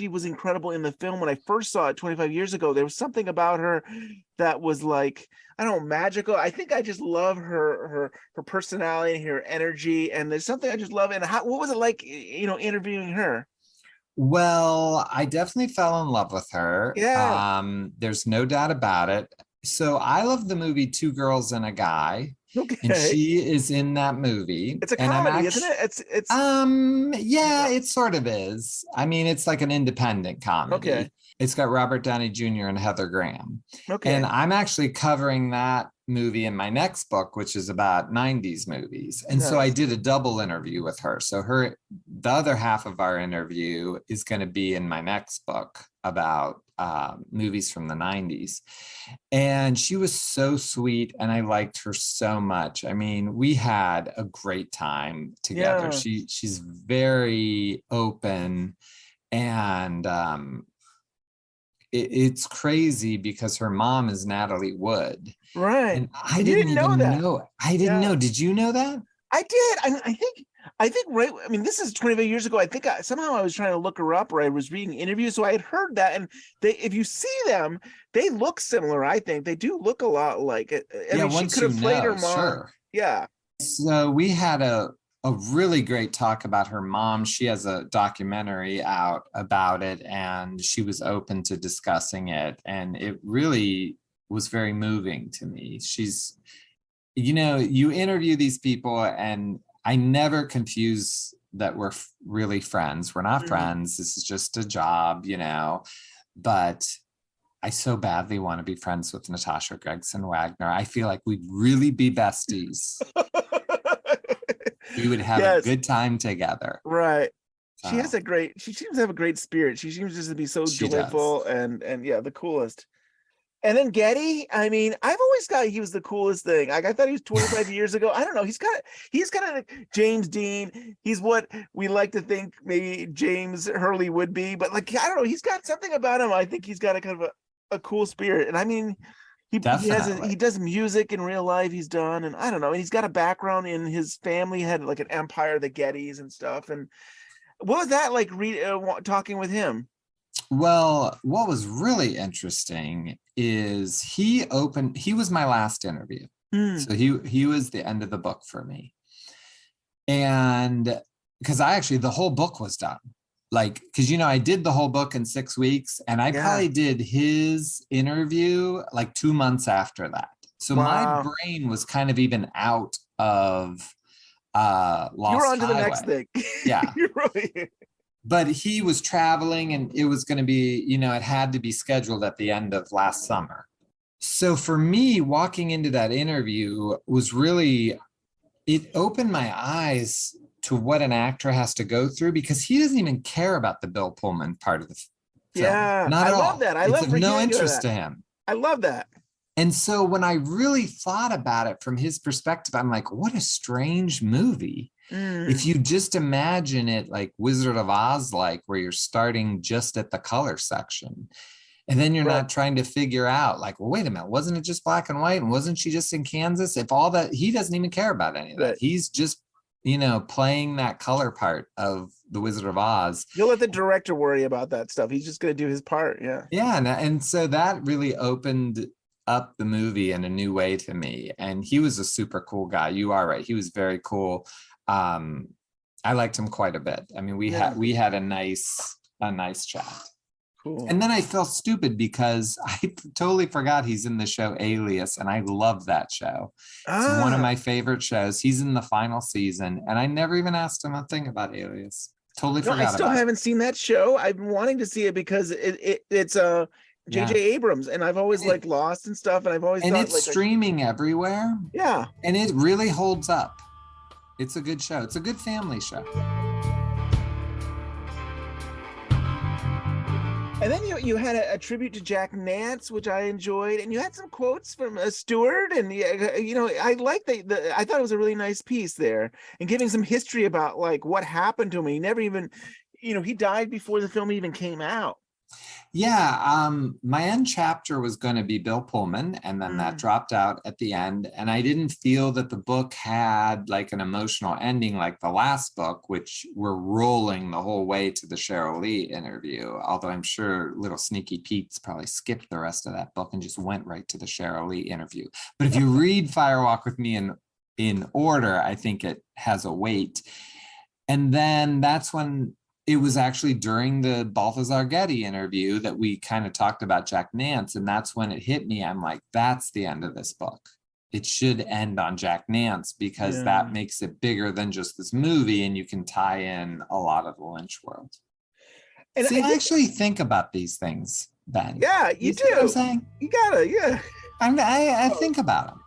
was incredible in the film when I first saw it 25 years ago. There was something about her that was like, I don't know, magical. I think I just love her personality, her energy, and there's something I just love. And what was it like, you know, interviewing her? Well, I definitely fell in love with her. Yeah. There's no doubt about it. So I love the movie Two Girls and a Guy. Okay. And she is in that movie. It's a comedy, isn't it? It's yeah, it sort of is. I mean, it's like an independent comedy. Okay. It's got Robert Downey Jr. and Heather Graham. Okay. And I'm actually covering that movie in my next book, which is about 90s movies. And so I did a double interview with her. So the other half of our interview is going to be in my next book about movies from the 90s. And she was so sweet and I liked her so much. I mean, we had a great time together. Yeah. She's very open, and it's crazy because her mom is Natalie Wood. Right. And I didn't know that. I didn't know. Did you know that? I did. I think right. I mean, this is 25 years ago. I think somehow I was trying to look her up, or I was reading interviews, so I had heard that. And if you see them, they look similar. I think they do look a lot like it. I mean, she could have played her mom. Sure. Yeah. So we had a really great talk about her mom. She has a documentary out about it, and she was open to discussing it, and it really was very moving to me. She's, you know, you interview these people, and I never confuse that we're really friends. We're not friends. This is just a job, you know, but I so badly want to be friends with Natasha Gregson Wagner. I feel like we'd really be besties. We would have a good time together. Right. She seems to have a great spirit. She seems just to be so joyful and yeah, the coolest. And then Getty, I mean, I've always thought he was the coolest thing. Like, I thought he was 25 years ago. I don't know. He's kind of like James Dean. He's what we like to think maybe James Hurley would be, but like, I don't know. He's got something about him. I think he's got a kind of a cool spirit. And I mean, he does music in real life. He's done, and I don't know. And he's got a background in his family had like an empire, the Gettys and stuff. And what was that like? Talking with him. Well, what was really interesting is he was my last interview. So he was the end of the book for me. And because the whole book was done. Like, because, you know, I did the whole book in 6 weeks, and I probably did his interview like 2 months after that. So my brain was kind of even out of Lost You were on to the Highway. next thing. Yeah. You're really... But he was traveling, and it was going to be, you know, it had to be scheduled at the end of last summer. So for me, walking into that interview was really, it opened my eyes to what an actor has to go through, because he doesn't even care about the Bill Pullman part of the film. Yeah, not at all. I love that. It's of no interest to him. I love that. And so when I really thought about it from his perspective, I'm like, what a strange movie. If you just imagine it like Wizard of Oz, like where you're starting just at the color section, and then you're not trying to figure out like, well, wait a minute, wasn't it just black and white? And wasn't she just in Kansas? If all that, he doesn't even care about any of that. He's just playing that color part of the Wizard of Oz. You'll let the director worry about that stuff. He's just going to do his part. Yeah. Yeah, and so that really opened up the movie in a new way to me. And he was a super cool guy. You are right. He was very cool. I liked him quite a bit. I mean, we had a nice chat. Cool. And then I felt stupid because I totally forgot he's in the show Alias, and I love that show. It's one of my favorite shows. He's in the final season, and I never even asked him a thing about Alias. Totally forgot. I still haven't seen that show. I've been wanting to see it because it's J.J. Abrams, and I've always liked Lost and stuff, and I've always thought it's streaming everywhere. Yeah, and it really holds up. It's a good show. It's a good family show. And then you had a tribute to Jack Nance, which I enjoyed, and you had some quotes from Stewart, and I like I thought it was a really nice piece there, and giving some history about like what happened to him. He never even, he died before the film even came out. Yeah, my end chapter was going to be Bill Pullman, and then that dropped out at the end. And I didn't feel that the book had like an emotional ending like the last book, which we're rolling the whole way to the Cheryl Lee interview. Although I'm sure little sneaky Pete's probably skipped the rest of that book and just went right to the Cheryl Lee interview. But if you read Fire Walk with Me in order, I think it has a weight. And then that's when it was actually during the Balthazar Getty interview that we kind of talked about Jack Nance. And that's when it hit me. I'm like, that's the end of this book. It should end on Jack Nance because that makes it bigger than just this movie. And you can tie in a lot of the Lynch world. And I actually think about these things, Ben. Yeah, you do. What I'm saying? You gotta, yeah. I think about them.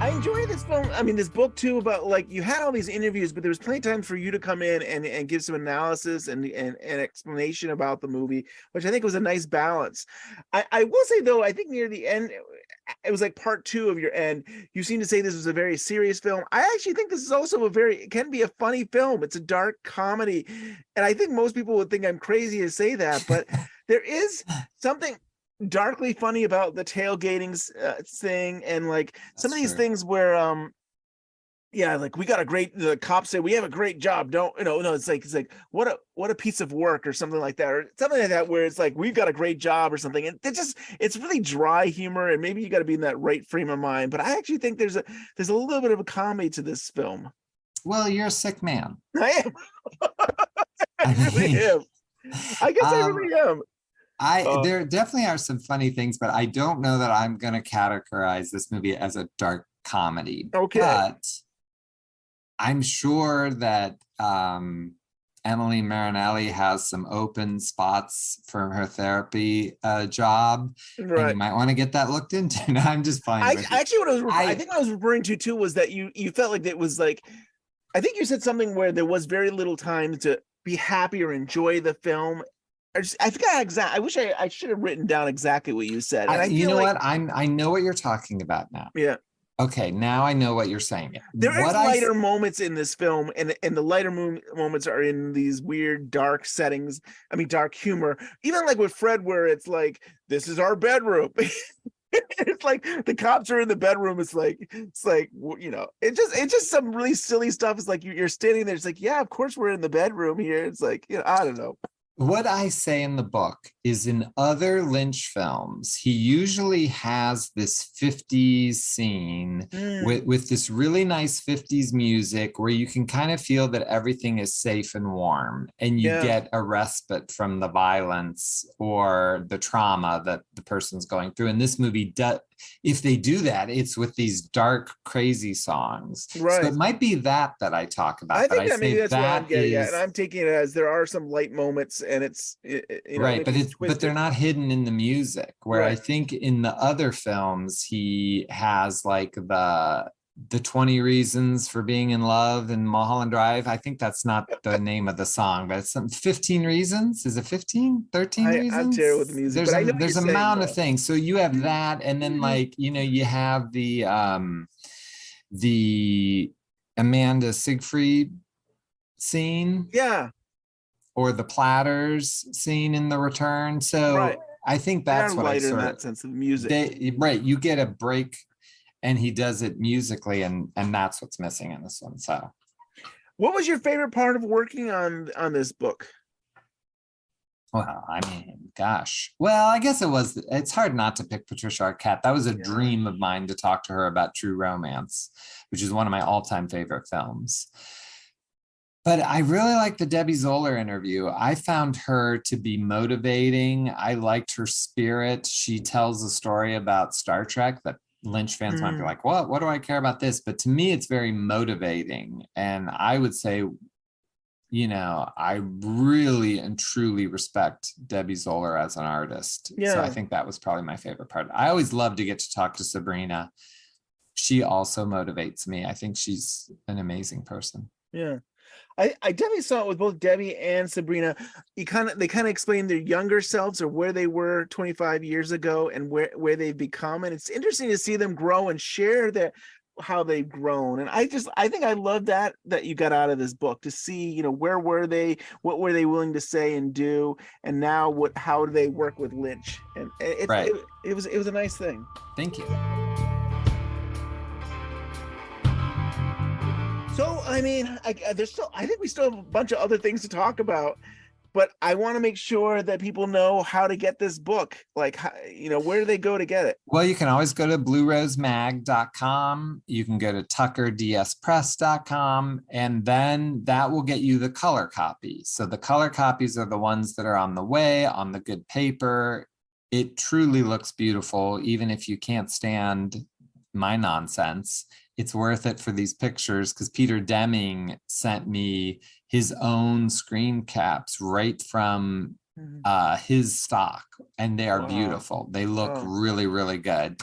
I enjoy this film. I mean, this book too, about like you had all these interviews, but there was plenty of time for you to come in and give some analysis and explanation about the movie, which I think was a nice balance. I will say though, I think near the end, it was like part 2 of your end. You seem to say this was a very serious film. I actually think this is also it can be a funny film. It's a dark comedy. And I think most people would think I'm crazy to say that, but there is something darkly funny about the tailgating thing, and like some of these things where like the cops say we have a great job, it's like what a piece of work or something like that, or something like that, where it's like we've got a great job or something, and it's really dry humor, and maybe you got to be in that right frame of mind. But I actually think there's a little bit of a comedy to this film. Well, you're a sick man. I am. I really am. I guess I really am. There definitely are some funny things, but I don't know that I'm going to categorize this movie as a dark comedy. Okay. But I'm sure that Emily Marinelli has some open spots for her therapy job. Right. And you might want to get that looked into. No, I'm just fine. Actually, I think what I was referring to too was that you felt like it was like, I think you said something where there was very little time to be happy or enjoy the film. I forgot exactly. I wish I should have written down exactly what you said. And you know what? I know what you're talking about now. Yeah. Okay, now I know what you're saying. There is lighter moments in this film, and the lighter moments are in these weird dark settings. I mean, dark humor. Even like with Fred, where it's like, this is our bedroom. It's like the cops are in the bedroom. It's just some really silly stuff. It's like you're standing there. It's like, yeah, of course we're in the bedroom here. It's like, I don't know. What I say in the book is in other Lynch films, he usually has this 50s scene with this really nice 50s music where you can kind of feel that everything is safe and warm, and you get a respite from the violence or the trauma that the person's going through. And this movie, if they do that, it's with these dark, crazy songs. Right. So it might be that I talk about. I think that maybe that's what I'm getting at. And I'm taking it as there are some light moments, and it's right, but they're not hidden in the music. Where I think in the other films he has like the 20 Reasons for Being in Love in Mulholland Drive. I think that's not the name of the song, but it's some 15 Reasons. Is it 15? 13 Reasons? I'm terrible with the music. There's a amount of things. So you have that, and then like, you have the Amanda Siegfried scene. Yeah. Or the Platters scene in The Return. So I think that's what I sort of, in that sense of music. You get a break. and he does it musically, and that's what's missing in this one. So What was your favorite part of working on this book? well, I mean, gosh. Well, I guess it's hard not to pick Patricia Arquette. That was a dream of mine to talk to her about True Romance, which is one of my all-time favorite films. But I really like the Debbie Zoller interview. I found her to be motivating. I liked her spirit. She tells a story about Star Trek that Lynch fans might be like, what do I care about this? But to me, it's very motivating. And I would say, I really and truly respect Debbie Zoller as an artist. Yeah. So I think that was probably my favorite part. I always love to get to talk to Sabrina. She also motivates me. I think she's an amazing person. Yeah. I definitely saw it with both Debbie and Sabrina. They kind of explained their younger selves or where they were 25 years ago and where they've become. And it's interesting to see them grow and share how they've grown. And I think I love that you got out of this book, to see, where were they, what were they willing to say and do, and now how do they work with Lynch? And it was a nice thing. Thank you. So, I mean, I think we still have a bunch of other things to talk about, but I want to make sure that people know how to get this book. Like, where do they go to get it? Well, you can always go to bluerosemag.com. You can go to tuckerdspress.com, and then that will get you the color copy. So the color copies are the ones that are on the way, on the good paper. It truly looks beautiful, even if you can't stand my nonsense. It's worth it for these pictures, because Peter Deming sent me his own screen caps right from his stock, and they are beautiful. They look really, really good,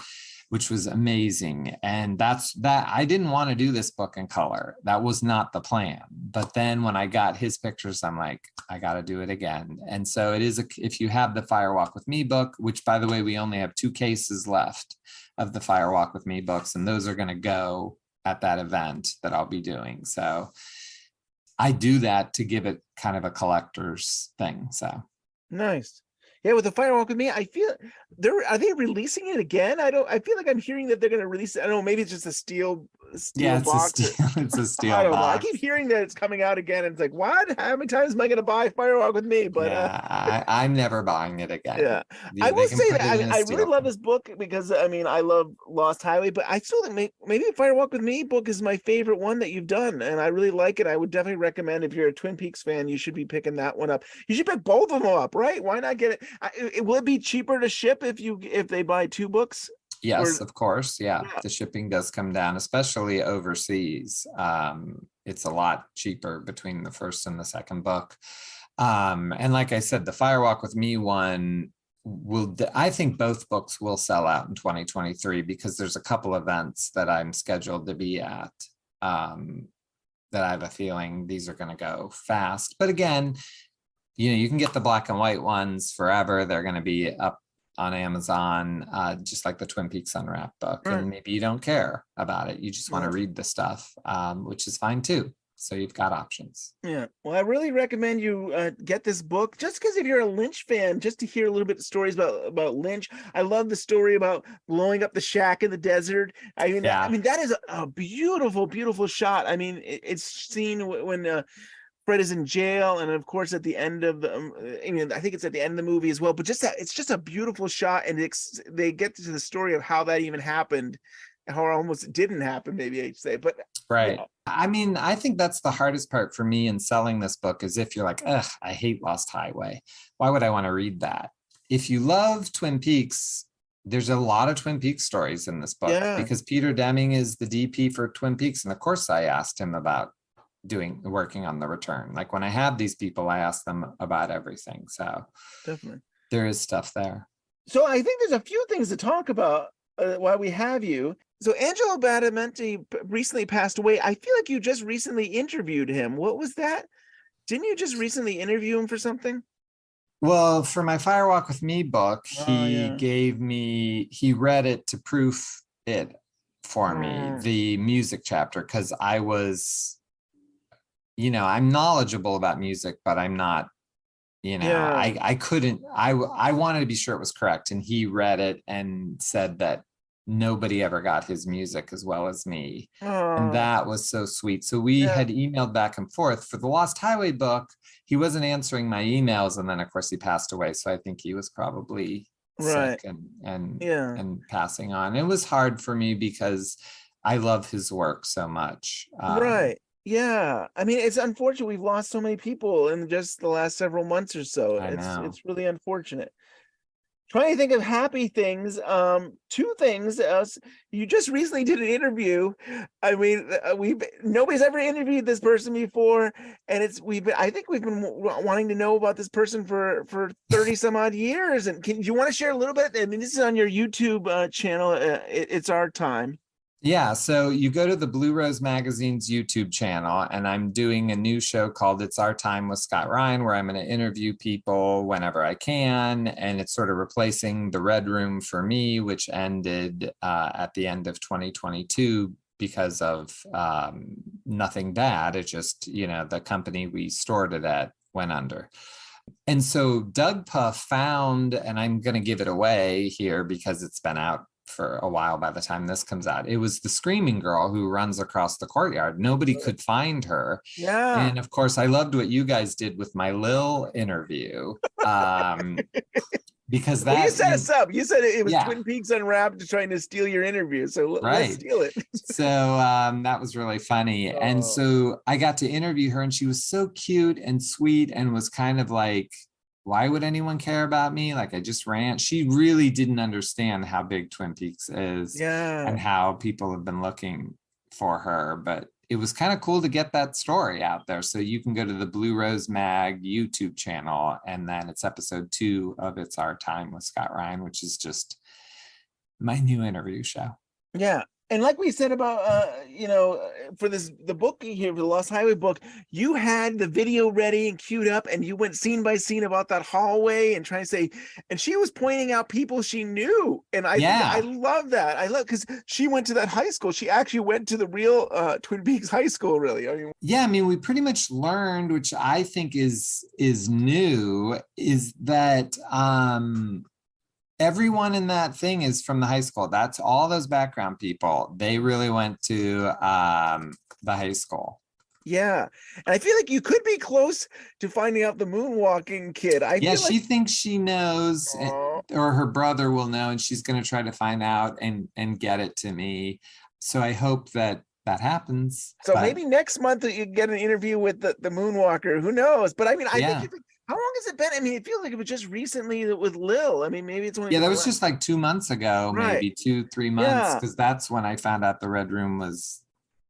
which was amazing. And that I didn't want to do this book in color. That was not the plan. But then when I got his pictures, I'm like, I got to do it again. And so it is, if you have the Fire Walk with Me book, which, by the way, we only have 2 cases left of the Fire Walk with Me books, and those are going to go at that event that I'll be doing. So I do that to give it kind of a collector's thing. So nice. Yeah, with the Fire Walk with Me, I feel are they releasing it again? I feel like I'm hearing that they're going to release it. I don't know, maybe it's just a steel box. It's a steel I don't know. box. I keep hearing that it's coming out again, and it's like, what? How many times am I going to buy Fire Walk with Me? But I'm never buying it again. Yeah, I will say that I really love this book, because I love Lost Highway, but I still think maybe Fire Walk with Me book is my favorite one that you've done, and I really like it. I would definitely recommend, if you're a Twin Peaks fan, you should be picking that one up. You should pick both of them up, right? Why not get it? Will it be cheaper to ship if they buy 2 books? Yes, of course. Yeah, the shipping does come down, especially overseas. It's a lot cheaper between the first and the second book. And like I said, the Fire Walk with Me one I think both books will sell out in 2023, because there's a couple events that I'm scheduled to be at that I have a feeling these are going to go fast. But again, you can get the black and white ones forever. They're going to be up on Amazon, just like the Twin Peaks Unwrapped book. And maybe you don't care about it. You just want to read the stuff, which is fine too. So you've got options. Yeah. Well, I really recommend you get this book, just because if you're a Lynch fan, just to hear a little bit of stories about Lynch. I love the story about blowing up the shack in the desert. I mean, that is a beautiful, beautiful shot. I mean, it's seen when Fred is in jail, and of course at the end of the, I think it's at the end of the movie as well. But it's just a beautiful shot, and they get to the story of how that even happened, how it almost didn't happen, maybe I'd say. But right. I mean, I think that's the hardest part for me in selling this book, is if you're like, ugh, I hate Lost Highway. Why would I want to read that? If you love Twin Peaks, there's a lot of Twin Peaks stories in this book, because Peter Deming is the DP for Twin Peaks, and of course I asked him about working on The Return. Like, when I have these people, I ask them about everything. So definitely there is stuff there. So I think there's a few things to talk about while we have you. So Angelo Badalamenti recently passed away. I feel like you just recently interviewed him. What was that? Didn't you just recently interview him for something? Well, for my Fire Walk with Me book, he read it to proof it for me, the music chapter, because I was, I'm knowledgeable about music, but I'm not, I couldn't, I wanted to be sure it was correct. And he read it and said that nobody ever got his music as well as me. And Oh, that was so sweet. So we yeah, had emailed back and forth for the Lost Highway book. He wasn't answering my emails, and then of course he passed away. So I think he was probably right. sick and Yeah, and passing on. It was hard for me because I love his work so much. right. Yeah. I mean, it's unfortunate we've lost so many people in just the last several months or so. I know. It's really unfortunate. Trying to think of happy things. Two things. You just recently did an interview. I mean, we've nobody's ever interviewed this person before, and I think we've been wanting to know about this person for 30 some odd years. And can you want to share a little bit? I mean, this is on your YouTube channel. It's Our Time. Yeah, so you go to the Blue Rose Magazine's YouTube channel, and I'm doing a new show called It's Our Time with Scott Ryan, where I'm going to interview people whenever I can. And it's sort of replacing the Red Room for me, which ended at the end of 2022 because of nothing bad. It just, the company we stored it at went under. And so Doug Puff found, and I'm going to give it away here because it's been out for a while by the time this comes out. It was the screaming girl who runs across the courtyard. Nobody could find her. Yeah. And of course, I loved what you guys did with my Lil interview. Because Well, you that set us up. You said it was yeah. Twin Peaks Unwrapped trying to steal your interview. So let's Right. steal it. So that was really funny. And Oh. so I got to interview her, and she was so cute and sweet and was kind of like, why would anyone care about me? Like, I just ran. She really didn't understand how big Twin Peaks is Yeah. and how people have been looking for her. But it was kind of cool to get that story out there. So you can go to the Blue Rose Mag YouTube channel, and then it's episode 2 of It's Our Time with Scott Ryan, which is just my new interview show. Yeah. And like we said about for the book here, for the Lost Highway book, you had the video ready and queued up, and you went scene by scene about that hallway and trying to say, and she was pointing out people she knew. And I love that. I love, because she went to that high school. She actually went to the real Twin Peaks high school, really. I mean, we pretty much learned, which I think is new, is that everyone in that thing is from the high school. That's all those background people. They really went to the high school. Yeah. And I feel like you could be close to finding out the moonwalking kid. She thinks she knows, or her brother will know, and she's going to try to find out and get it to me. So I hope that happens. So maybe next month you get an interview with the moonwalker. Who knows? But I mean, I think how long has it been? I mean, it feels like it was just recently with Lil. I mean, maybe it's only that was just like 2 months ago, maybe 2-3 months, because that's when I found out the Red Room was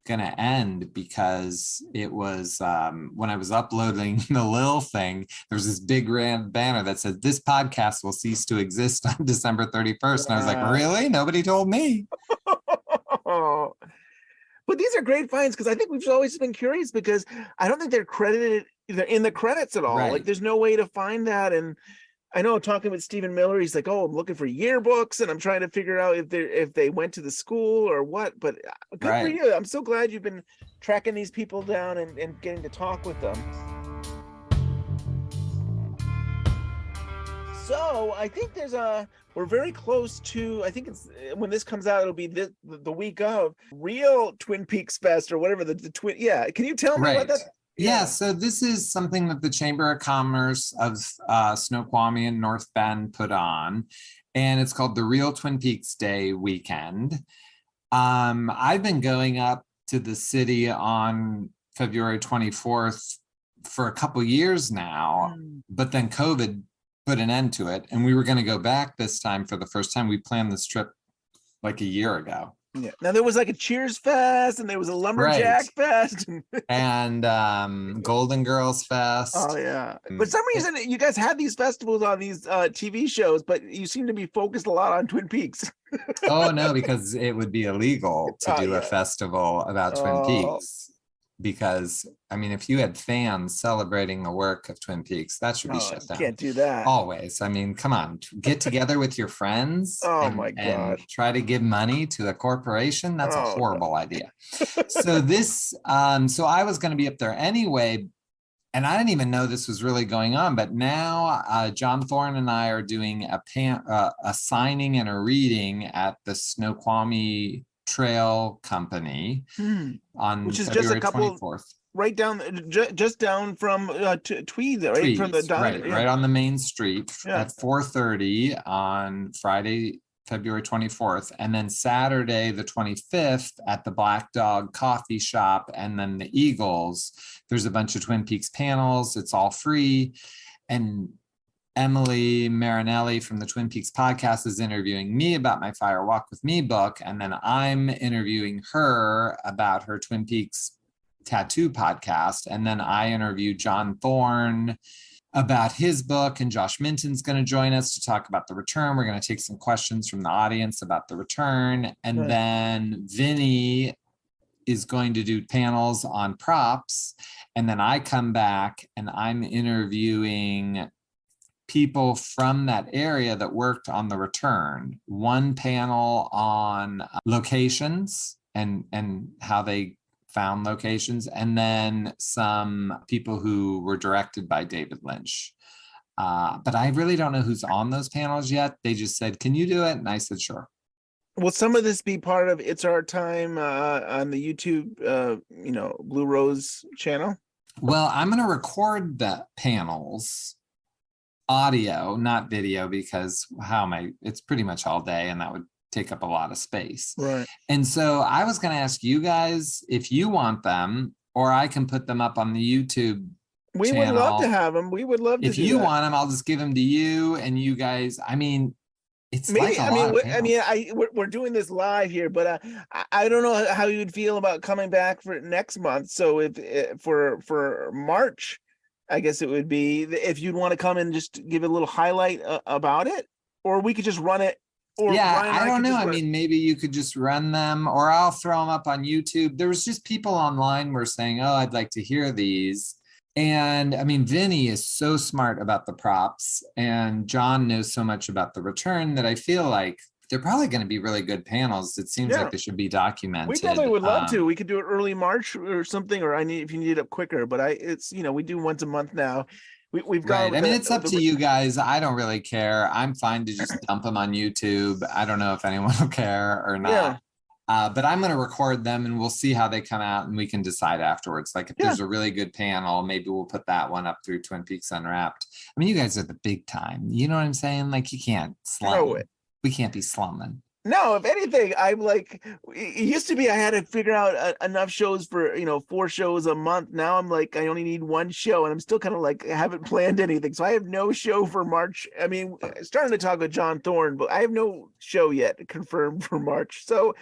gonna end, because it was when I was uploading the Lil thing, there was this big banner that said this podcast will cease to exist on December 31st. And I was like, really? Nobody told me. But these are great finds, because I think we've always been curious, because I don't think they're credited in the credits at all. Right. Like, there's no way to find that. And I know, talking with Stephen Miller, he's like, oh, I'm looking for yearbooks, and I'm trying to figure out if they went to the school or what. But good for you. I'm so glad you've been tracking these people down and getting to talk with them. So I think we're very close to, I think it's, when this comes out, it'll be the week of Real Twin Peaks Fest, or whatever the twin. Yeah. Can you tell me about that? Yeah, so this is something that the Chamber of Commerce of Snoqualmie and North Bend put on, and it's called the Real Twin Peaks Day Weekend. I've been going up to the city on February 24th for a couple years now, but then COVID put an end to it, and we were going to go back this time for the first time. We planned this trip like a year ago. Yeah. Now there was like a Cheers Fest, and there was a Lumberjack Fest, and Golden Girls Fest. Oh yeah. For some reason, you guys had these festivals on these TV shows, but you seem to be focused a lot on Twin Peaks. Oh no, because it would be illegal to do a festival about Twin Peaks. Because I mean, if you had fans celebrating the work of Twin Peaks, that should be shut down. Can't do that. Always. I mean, come on, get together with your friends and try to give money to a corporation. That's a horrible idea. So this, so I was going to be up there anyway. and I didn't even know this was really going on, but now John Thorne and I are doing a signing and a reading at the Snoqualmie Trail Company on Which is just a February couple 24th. right down, just down from Tweed, right? From the Tweeds, diner. right on the main street Yeah. at 4:30 on Friday, February 24th, and then Saturday, the 25th at the Black Dog Coffee Shop, and then the Eagles. There's a bunch of Twin Peaks panels. It's all free. And Emily Marinelli from the Twin Peaks podcast is interviewing me about my Fire Walk with Me book. And then I'm interviewing her about her Twin Peaks tattoo podcast. And then I interview John Thorne about his book, and Josh Minton's going to join us to talk about The Return. We're going to take some questions from the audience about The Return. And Right. then Vinny is going to do panels on props. And then I come back and I'm interviewing people from that area that worked on The Return. One panel on locations and how they found locations, and then some people who were directed by David Lynch. But I really don't know who's on those panels yet. They just said, "Can you do it?" And I said, "Sure." Will some of this be part of It's Our Time on the YouTube, Blue Rose channel? Well, I'm going to record the panels audio, not video, because it's pretty much all day and that would take up a lot of space. Right. And so I was going to ask you guys if you want them, or I can put them up on the YouTube We channel. would love to have them. We would love to If do you that. want them, I'll just give them to you, and you guys, it's Maybe, like a lot of panels. we're doing this live here, but I don't know how you would feel about coming back for next month. So if for March, I guess it would be if you'd want to come and just give a little highlight about it, or we could just run it. Or Yeah, Ryan and I don't could know. just I run it. mean, maybe you could just run them, or I'll throw them up on YouTube. There was just people online were saying, "Oh, I'd like to hear these." And I mean, Vinny is so smart about the props, and John knows so much about The Return that I feel like they're probably going to be really good panels. It seems Yeah. like they should be documented. We probably would love to. We could do it early March or something, or if you need it up quicker. But it's we do once a month now. We've got. Right. I mean, it's up to you guys. I don't really care. I'm fine to just dump them on YouTube. I don't know if anyone will care or not. Yeah. But I'm going to record them and we'll see how they come out and we can decide afterwards. Like if there's a really good panel, maybe we'll put that one up through Twin Peaks Unwrapped. I mean, you guys are the big time. You know what I'm saying? Like you can't slum. We can't be slumming. No, if anything, I'm like, it used to be I had to figure out enough shows for 4 shows a month. Now I'm like, I only need 1 show, and I'm still kind of like, I haven't planned anything, so I have no show for March. I mean, starting to talk with John Thorne, but I have no show yet confirmed for March. So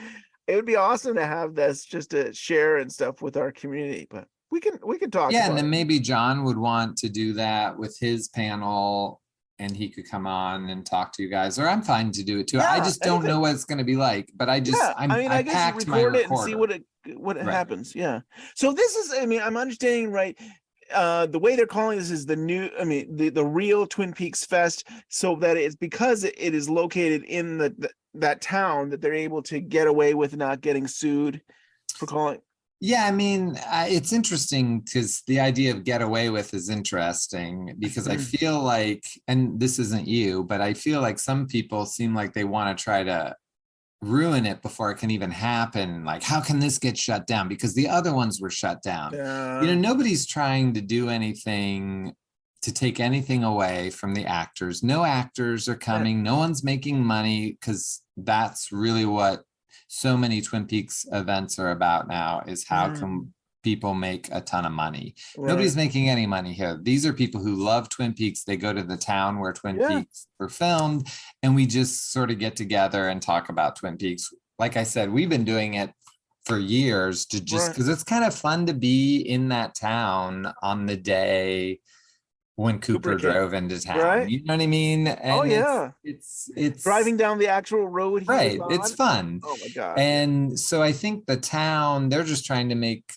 it would be awesome to have this just to share and stuff with our community. But we can talk. Yeah, about and then it. maybe John would want to do that with his panel. And he could come on and talk to you guys, or I'm fine to do it too. I Yeah, just don't know what it's going to be like, but I guess I guess packed my record it and recorder. see what happens. Yeah. So this is, I mean, I'm understanding right. The way they're calling this is the real Twin Peaks Fest, so that it's because it is located in that town that they're able to get away with not getting sued for calling. Yeah, I mean, it's interesting because the idea of get away with is interesting because I feel like, and this isn't you, but I feel like some people seem like they want to try to ruin it before it can even happen. Like, how can this get shut down? Because the other ones were shut down. Nobody's trying to do anything to take anything away from the actors. No actors are coming. No one's making money, because that's really what so many Twin Peaks events are about now, is how can people make a ton of money. Nobody's making any money here. These are people who love Twin Peaks. They go to the town where Twin Peaks were filmed, and we just sort of get together and talk about Twin Peaks. Like I said, we've been doing it for years to just because it's kind of fun to be in that town on the day when Cooper drove into town. Right. You know what I mean? And it's driving down the actual road. Right. It's fun. Oh my God. And so I think the town, they're just trying to make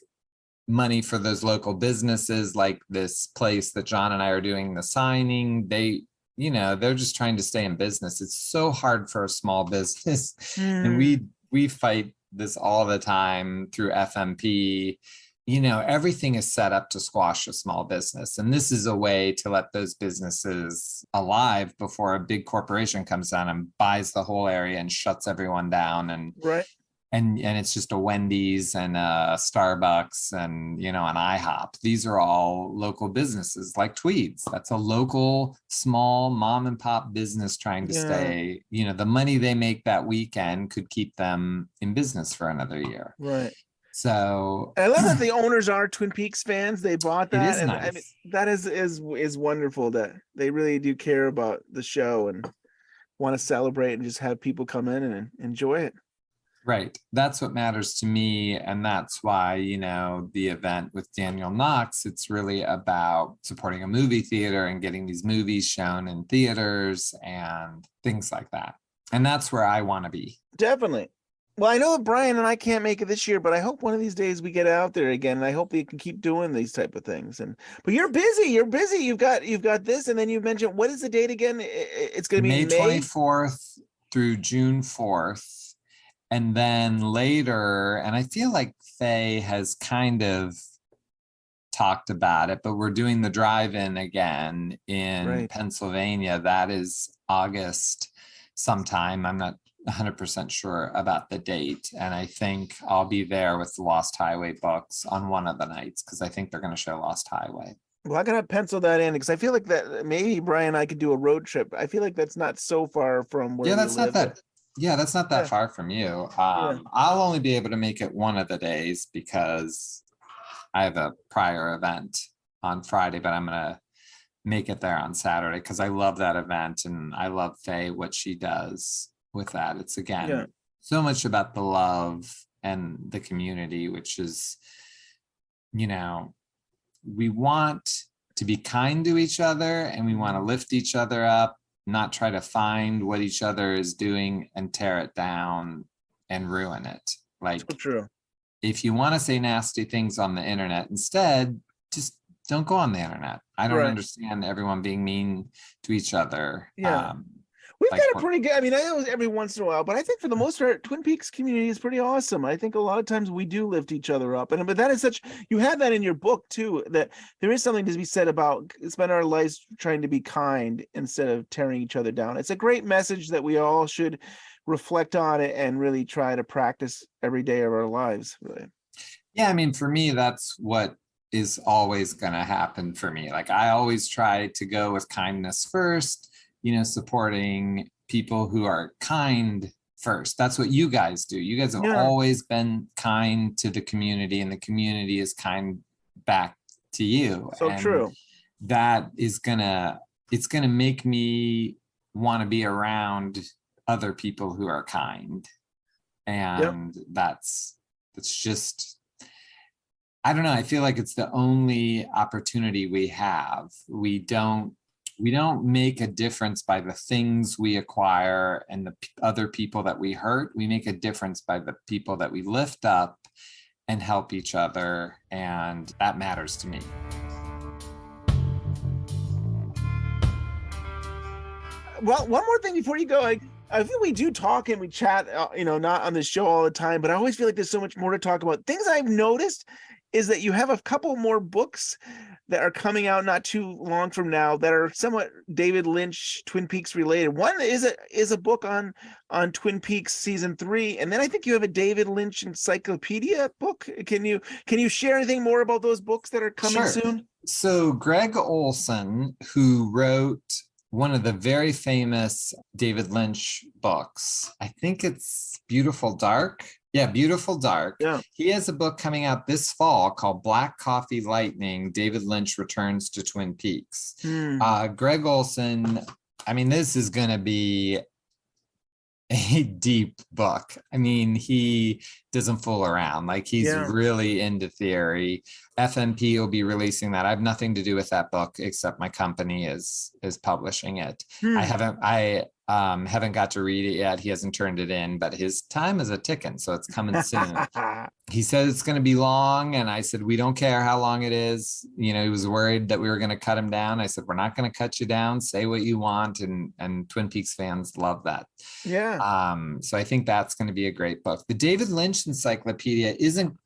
money for those local businesses, like this place that John and I are doing the signing. They're just trying to stay in business. It's so hard for a small business. And we fight this all the time through FMP. everything is set up to squash a small business. And this is a way to let those businesses alive before a big corporation comes down and buys the whole area and shuts everyone down. Right. And it's just a Wendy's and a Starbucks and, an IHOP. These are all local businesses like Tweeds. That's a local, small mom and pop business trying to stay, the money they make that weekend could keep them in business for another year. Right. So I love that the owners are Twin Peaks fans. They bought that. It is and nice. I mean, that is wonderful that they really do care about the show and want to celebrate and just have people come in and enjoy it. Right. That's what matters to me. And that's why, the event with Daniel Knox, it's really about supporting a movie theater and getting these movies shown in theaters and things like that. And that's where I want to be. Definitely. Well, I know that Brian and I can't make it this year, but I hope one of these days we get out there again. And I hope we can keep doing these type of things. But you're busy. You've got this, and then you mentioned, what is the date again? It's going to be May 24th through June 4th. And then later, and I feel like Faye has kind of talked about it, but we're doing the drive-in again in Pennsylvania. That is August sometime. I'm not 100% sure about the date. And I think I'll be there with the Lost Highway books on one of the nights because I think they're going to show Lost Highway. Well, I gotta pencil that in because I feel like that maybe Brian and I could do a road trip. I feel like that's not so far from where that's we not live. that's not that far from you. I'll only be able to make it one of the days because I have a prior event on Friday, but I'm gonna make it there on Saturday because I love that event and I love Faye, what she does with that. It's again so much about the love and the community, which is, we want to be kind to each other and we want to lift each other up, not try to find what each other is doing and tear it down and ruin it. Like, So true. If you want to say nasty things on the internet, instead, just don't go on the internet. I don't understand everyone being mean to each other. We've got a pretty good, I know every once in a while, but I think for the most part, Twin Peaks community is pretty awesome. I think a lot of times we do lift each other up. But that is you have that in your book too, that there is something to be said about spend our lives trying to be kind instead of tearing each other down. It's a great message that we all should reflect on it and really try to practice every day of our lives. Really. Yeah, for me, that's what is always going to happen for me. Like I always try to go with kindness first, supporting people who are kind first. That's what you guys do. You guys have always been kind to the community and the community is kind back to you. So true. That is it's gonna make me want to be around other people who are kind. And that's just, I don't know. I feel like it's the only opportunity we have. We don't make a difference by the things we acquire and the other people that we hurt. We make a difference by the people that we lift up and help each other. And that matters to me. Well, one more thing before you go. I feel we do talk and we chat, not on the show all the time, but I always feel like there's so much more to talk about. Things I've noticed is that you have a couple more books that are coming out not too long from now that are somewhat David Lynch Twin Peaks related. One is a book on Twin Peaks season 3, and then I think you have a David Lynch encyclopedia book. Can you share anything more about those books that are coming soon? So Greg Olson, who wrote one of the very famous David Lynch books, I think it's Beautiful Dark. Yeah, Beautiful Dark. Yeah. He has a book coming out this fall called Black Coffee Lightning, David Lynch Returns to Twin Peaks. Greg Olson, this is going to be a deep book. He doesn't fool around. Like he's really into theory. FMP will be releasing that. I have nothing to do with that book except my company is publishing it. I Haven't got to read it yet. He hasn't turned it in, but his time is a ticking, so it's coming soon. He said it's going to be long, and I said we don't care how long it is. You know, he was worried that we were going to cut him down. I said we're not going to cut you down. Say what you want, and Twin Peaks fans love that. Yeah. So I think that's going to be a great book. The David Lynch Encyclopedia isn't.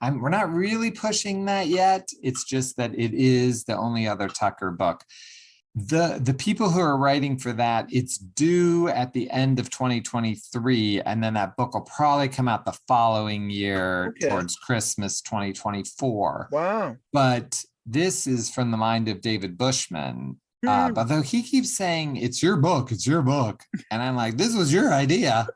We're not really pushing that yet. It's just that it is the only other Tucker book. The people who are writing for that, it's due at the end of 2023, and then that book will probably come out the following year towards Christmas 2024. Wow. But this is from the mind of David Bushman. But though he keeps saying it's your book, and I'm like, this was your idea.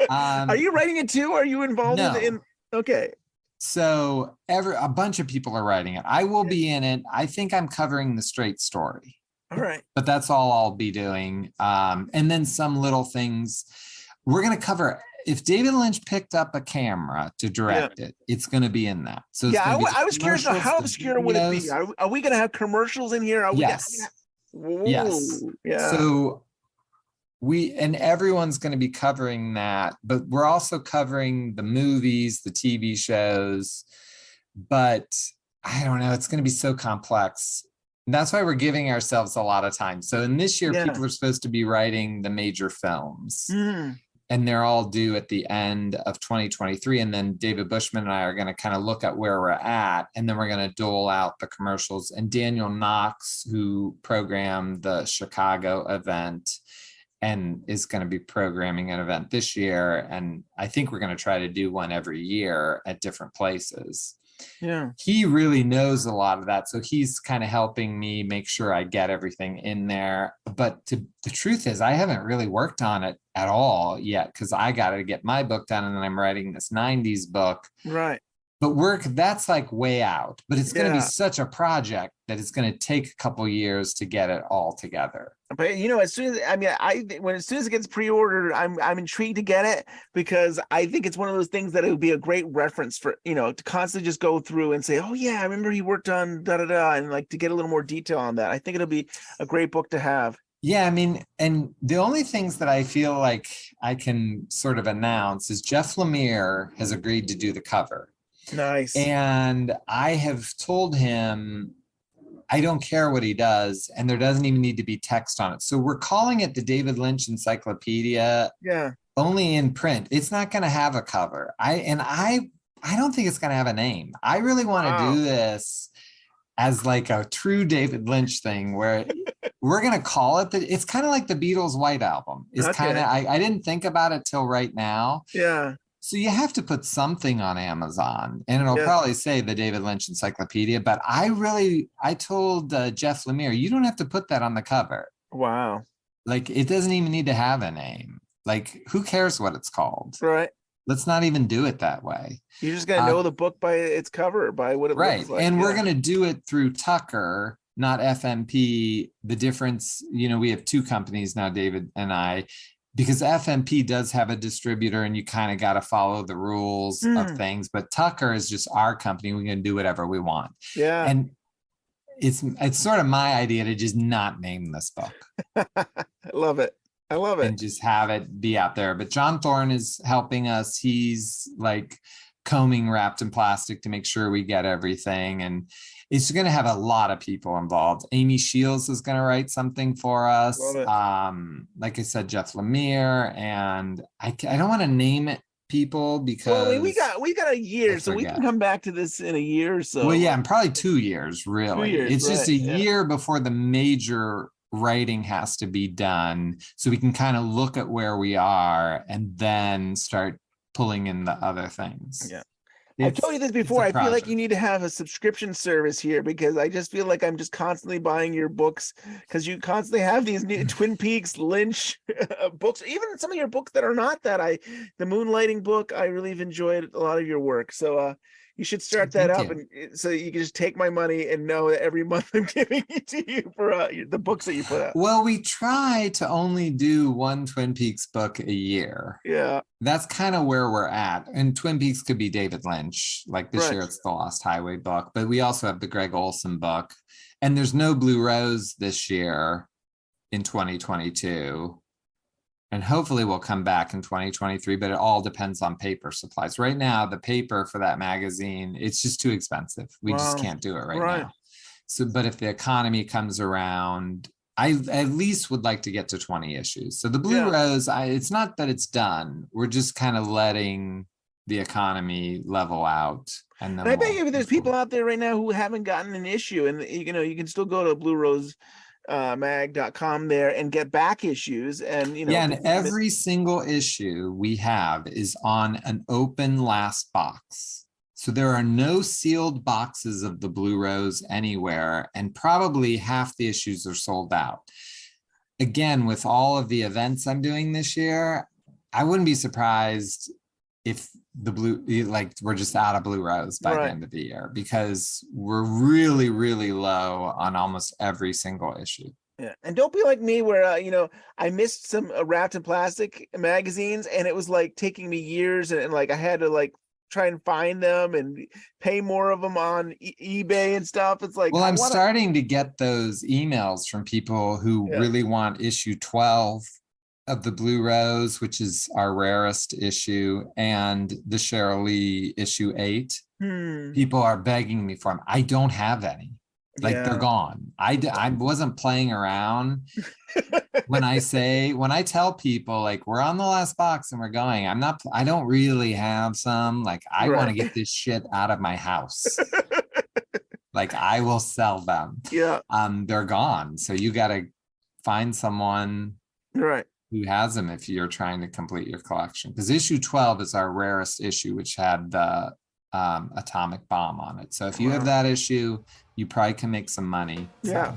Are you writing it too? Are you involved in? Okay. So a bunch of people are writing it. I will be in it. I think I'm covering the straight story. All right. But that's all I'll be doing. And then some little things. We're going to cover, if David Lynch picked up a camera to direct it, it's going to be in that. So I was curious, how obscure would it be? Are we going to have commercials in here? Yes. Yes. Yeah. So and everyone's going to be covering that, but we're also covering the movies, the TV shows, but I don't know, it's going to be so complex. And that's why we're giving ourselves a lot of time. So in this year, people are supposed to be writing the major films, and they're all due at the end of 2023. And then David Bushman and I are going to kind of look at where we're at, and then we're going to dole out the commercials. And Daniel Knox, who programmed the Chicago event and is going to be programming an event this year. And I think we're going to try to do one every year at different places. Yeah. He really knows a lot of that. So he's kind of helping me make sure I get everything in there. But the truth is, I haven't really worked on it at all yet, because I got to get my book done, and then I'm writing this 90s book. Right. But that's like way out. But it's going to be such a project that it's going to take a couple years to get it all together. But as soon as as soon as it gets pre-ordered, I'm intrigued to get it, because I think it's one of those things that it would be a great reference for, to constantly just go through and say, oh yeah, I remember he worked on da da da, and like to get a little more detail on that. I think it'll be a great book to have. Yeah, I mean, and the only things that I feel like I can sort of announce is Jeff Lemire has agreed to do the cover. Nice. And I have told him I don't care what he does, and there doesn't even need to be text on it. So we're calling it the David Lynch Encyclopedia. Yeah. Only in print. It's not going to have a cover. I don't think it's going to have a name. I really want to do this as like a true David Lynch thing, where we're going to call it it's kind of like the Beatles' White Album. It's kind of, I didn't think about it till right now. Yeah. So you have to put something on Amazon, and it'll probably say the David Lynch Encyclopedia. But I told Jeff Lemire, you don't have to put that on the cover. Wow. Like, it doesn't even need to have a name. Like, who cares what it's called? Right. Let's not even do it that way. You're just going to know the book by its cover, by what it looks like. And we're going to do it through Tucker, not FMP. The difference, we have two companies now, David and I, because FMP does have a distributor, and you kind of got to follow the rules of things. But Tucker is just our company. We can do whatever we want. Yeah. And it's sort of my idea to just not name this book. I love it. And just have it be out there. But John Thorne is helping us. He's like combing wrapped in plastic to make sure we get everything. And it's going to have a lot of people involved. Amy Shields is going to write something for us. Like I said, Jeff Lemire, and I don't want to name it people because we got a year, so we can come back to this in a year or so. Well, yeah, and probably 2 years, really. 2 years, it's just a year before the major writing has to be done, so we can kind of look at where we are and then start pulling in the other things. Yeah. I've told you this before. I feel like you need to have a subscription service here, because I just feel like I'm just constantly buying your books, because you constantly have these new Twin Peaks, Lynch books, even some of your books that are not that. The Moonlighting book, I really have enjoyed a lot of your work. So you should start that up, and so you can just take my money and know that every month I'm giving it to you for the books that you put out. Well, we try to only do one Twin Peaks book a year. Yeah. That's kind of where we're at. And Twin Peaks could be David Lynch. Like this year, it's the Lost Highway book, but we also have the Greg Olson book. And there's no Blue Rose this year in 2022. and hopefully we'll come back in 2023, but it all depends on paper supplies. Right now, the paper for that magazine, it's just too expensive. We just Wow. can't do it right Right. now. So, but if the economy comes around, I at least would like to get to 20 issues. So the Blue Yeah. Rose, it's not that it's done. We're just kind of letting the economy level out. And then And I bet we'll- you there's people out there right now who haven't gotten an issue, and you can still go to bluerosemag.com there and get back issues, and Yeah, and every single issue we have is on an open last box. So there are no sealed boxes of the Blue Rose anywhere, and probably half the issues are sold out. Again, with all of the events I'm doing this year, I wouldn't be surprised if we're just out of Blue Rose by Right. the end of the year, because we're really, really low on almost every single issue. Yeah, and don't be like me where I missed some wrapped in plastic magazines, and it was like taking me years, and like I had to like try and find them and pay more of them on eBay and stuff. It's like, Well, I'm starting to get those emails from people who Yeah. really want issue 12 of the Blue Rose, which is our rarest issue, and the Cheryl Lee issue 8. People are begging me for them. I don't have any. Like Yeah. they're gone. I wasn't playing around. when I tell people like we're on the last box and we're going, I don't really have some. Like I want to Right. get this shit out of my house. Like I will sell them. Yeah, They're gone. So you got to find someone right. who has them if you're trying to complete your collection. Because issue 12 is our rarest issue, which had the atomic bomb on it. So if you have Wow. that issue, you probably can make some money. Yeah.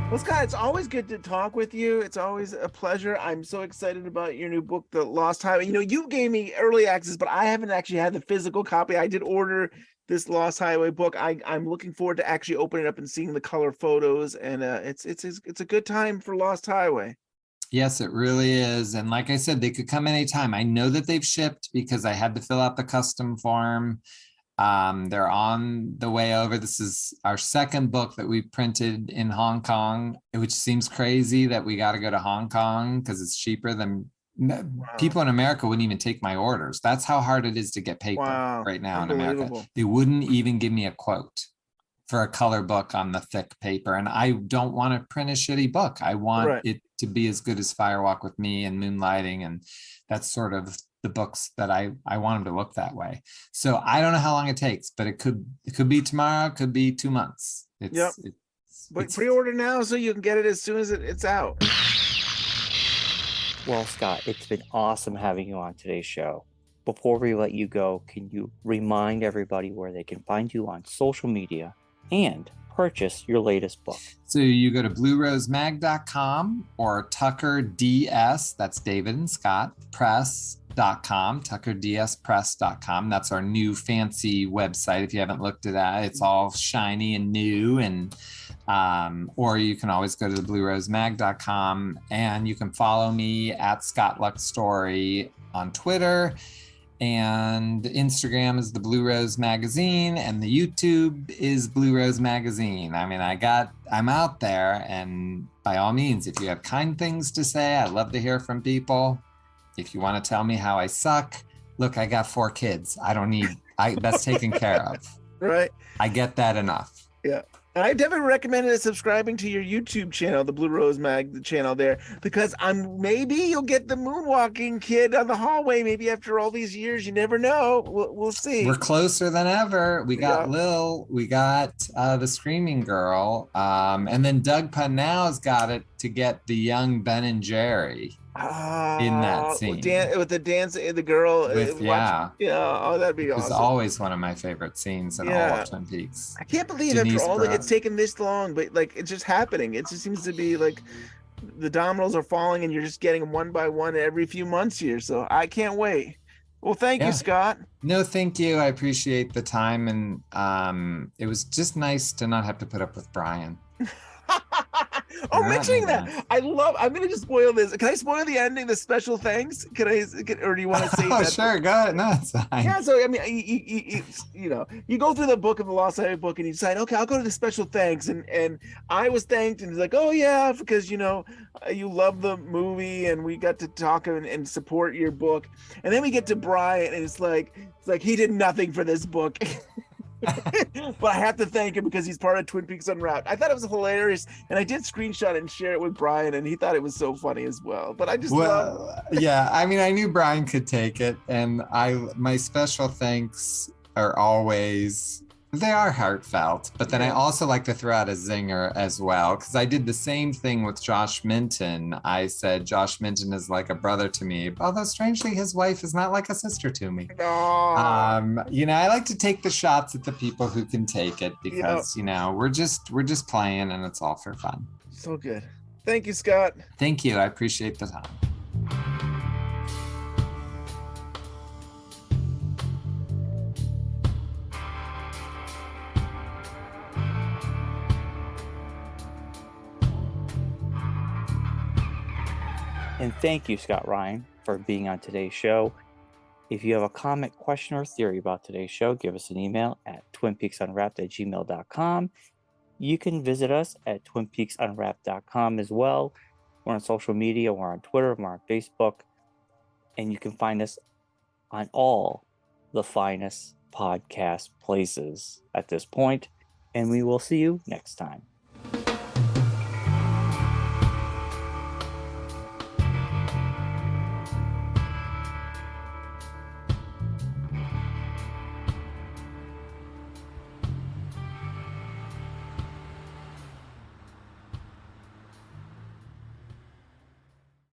Well, Scott, it's always good to talk with you. It's always a pleasure. I'm so excited about your new book, The Lost Highway. You gave me early access, but I haven't actually had the physical copy. I did order this Lost Highway book. I'm looking forward to actually opening it up and seeing the color photos. And it's a good time for Lost Highway. Yes, it really is. And like I said, they could come anytime. I know that they've shipped because I had to fill out the custom form. They're on the way over. This is our second book that we printed in Hong Kong, which seems crazy that we got to go to Hong Kong because it's cheaper than people in America wouldn't even take my orders. That's how hard it is to get paper right now in America. Unbelievable. They wouldn't even give me a quote for a color book on the thick paper. And I don't want to print a shitty book. I want Right. it to be as good as Firewalk with Me and Moonlighting. And that's sort of the books that I want them to look that way. So I don't know how long it takes, but it could be tomorrow, it could be 2 months. Yep. But pre-order now so you can get it as soon as it's out. Well, Scott, it's been awesome having you on today's show. Before we let you go, can you remind everybody where they can find you on social media and purchase your latest book? So you go to bluerosemag.com or Tucker DS, that's David and Scott, press.com, tuckerdspress.com. That's our new fancy website. If you haven't looked at that, it's all shiny and new. And or you can always go to the bluerosemag.com, and you can follow me at Scott Lux Story on Twitter. And Instagram is the Blue Rose Magazine, and the YouTube is Blue Rose Magazine. I mean, I'm out there, and by all means, if you have kind things to say, I love to hear from people. If you want to tell me how I suck, look, I got 4 kids. That's taken care of. Right. I get that enough. Yeah. And I definitely recommend subscribing to your YouTube channel, the Blue Rose Mag channel there, because maybe you'll get the moonwalking kid on the hallway. Maybe after all these years, you never know. We'll see. We're closer than ever. We got Yeah. Lil, we got the Screaming Girl, and then Doug Punnell's got it to get the young Ben and Jerry in that scene. With the dance, the girl. With, yeah. Oh, that'd be It was awesome. always one of my favorite scenes in all Yeah. of Twin Peaks. I can't believe Denise after all Brown. it's taken this long, but like it's just happening. It just seems to be like the dominoes are falling, and you're just getting them one by one every few months here. So I can't wait. Well, thank Yeah. you, Scott. No, thank you. I appreciate the time, and it was just nice to not have to put up with Brian. Oh, Yeah, mentioning yeah. that, I'm gonna just spoil this. Can I spoil the ending, the special thanks? Or do you want to save Oh, that? sure. Go ahead. No, it's fine. Yeah, so I mean, you know, you go through the book of the Lost Highway book, and you decide, okay, I'll go to the special thanks, and I was thanked, and he's like, oh yeah, because you know, you love the movie, and we got to talk and support your book, and then we get to Brian, and it's like he did nothing for this book. But I have to thank him because he's part of Twin Peaks Unwrapped. I thought it was hilarious, and I did screenshot it and share it with Brian, and he thought it was so funny as well. But I just love. Well, yeah, I mean, I knew Brian could take it, and my special thanks are always, they are heartfelt, but then I Yeah. also like to throw out a zinger as well, because I did the same thing with Josh Minton. I said Josh Minton is like a brother to me, although strangely his wife is not like a sister to me. Oh, You know, I like to take the shots at the people who can take it because you know, we're just playing and it's all for fun. so good. Thank you, Scott. Thank you. I appreciate the time. And thank you, Scott Ryan, for being on today's show. If you have a comment, question, or theory about today's show, give us an email at twinpeaksunwrapped@gmail.com. You can visit us at twinpeaksunwrapped.com as well. We're on social media. We're on Twitter. We're on Facebook. And you can find us on all the finest podcast places at this point. And we will see you next time.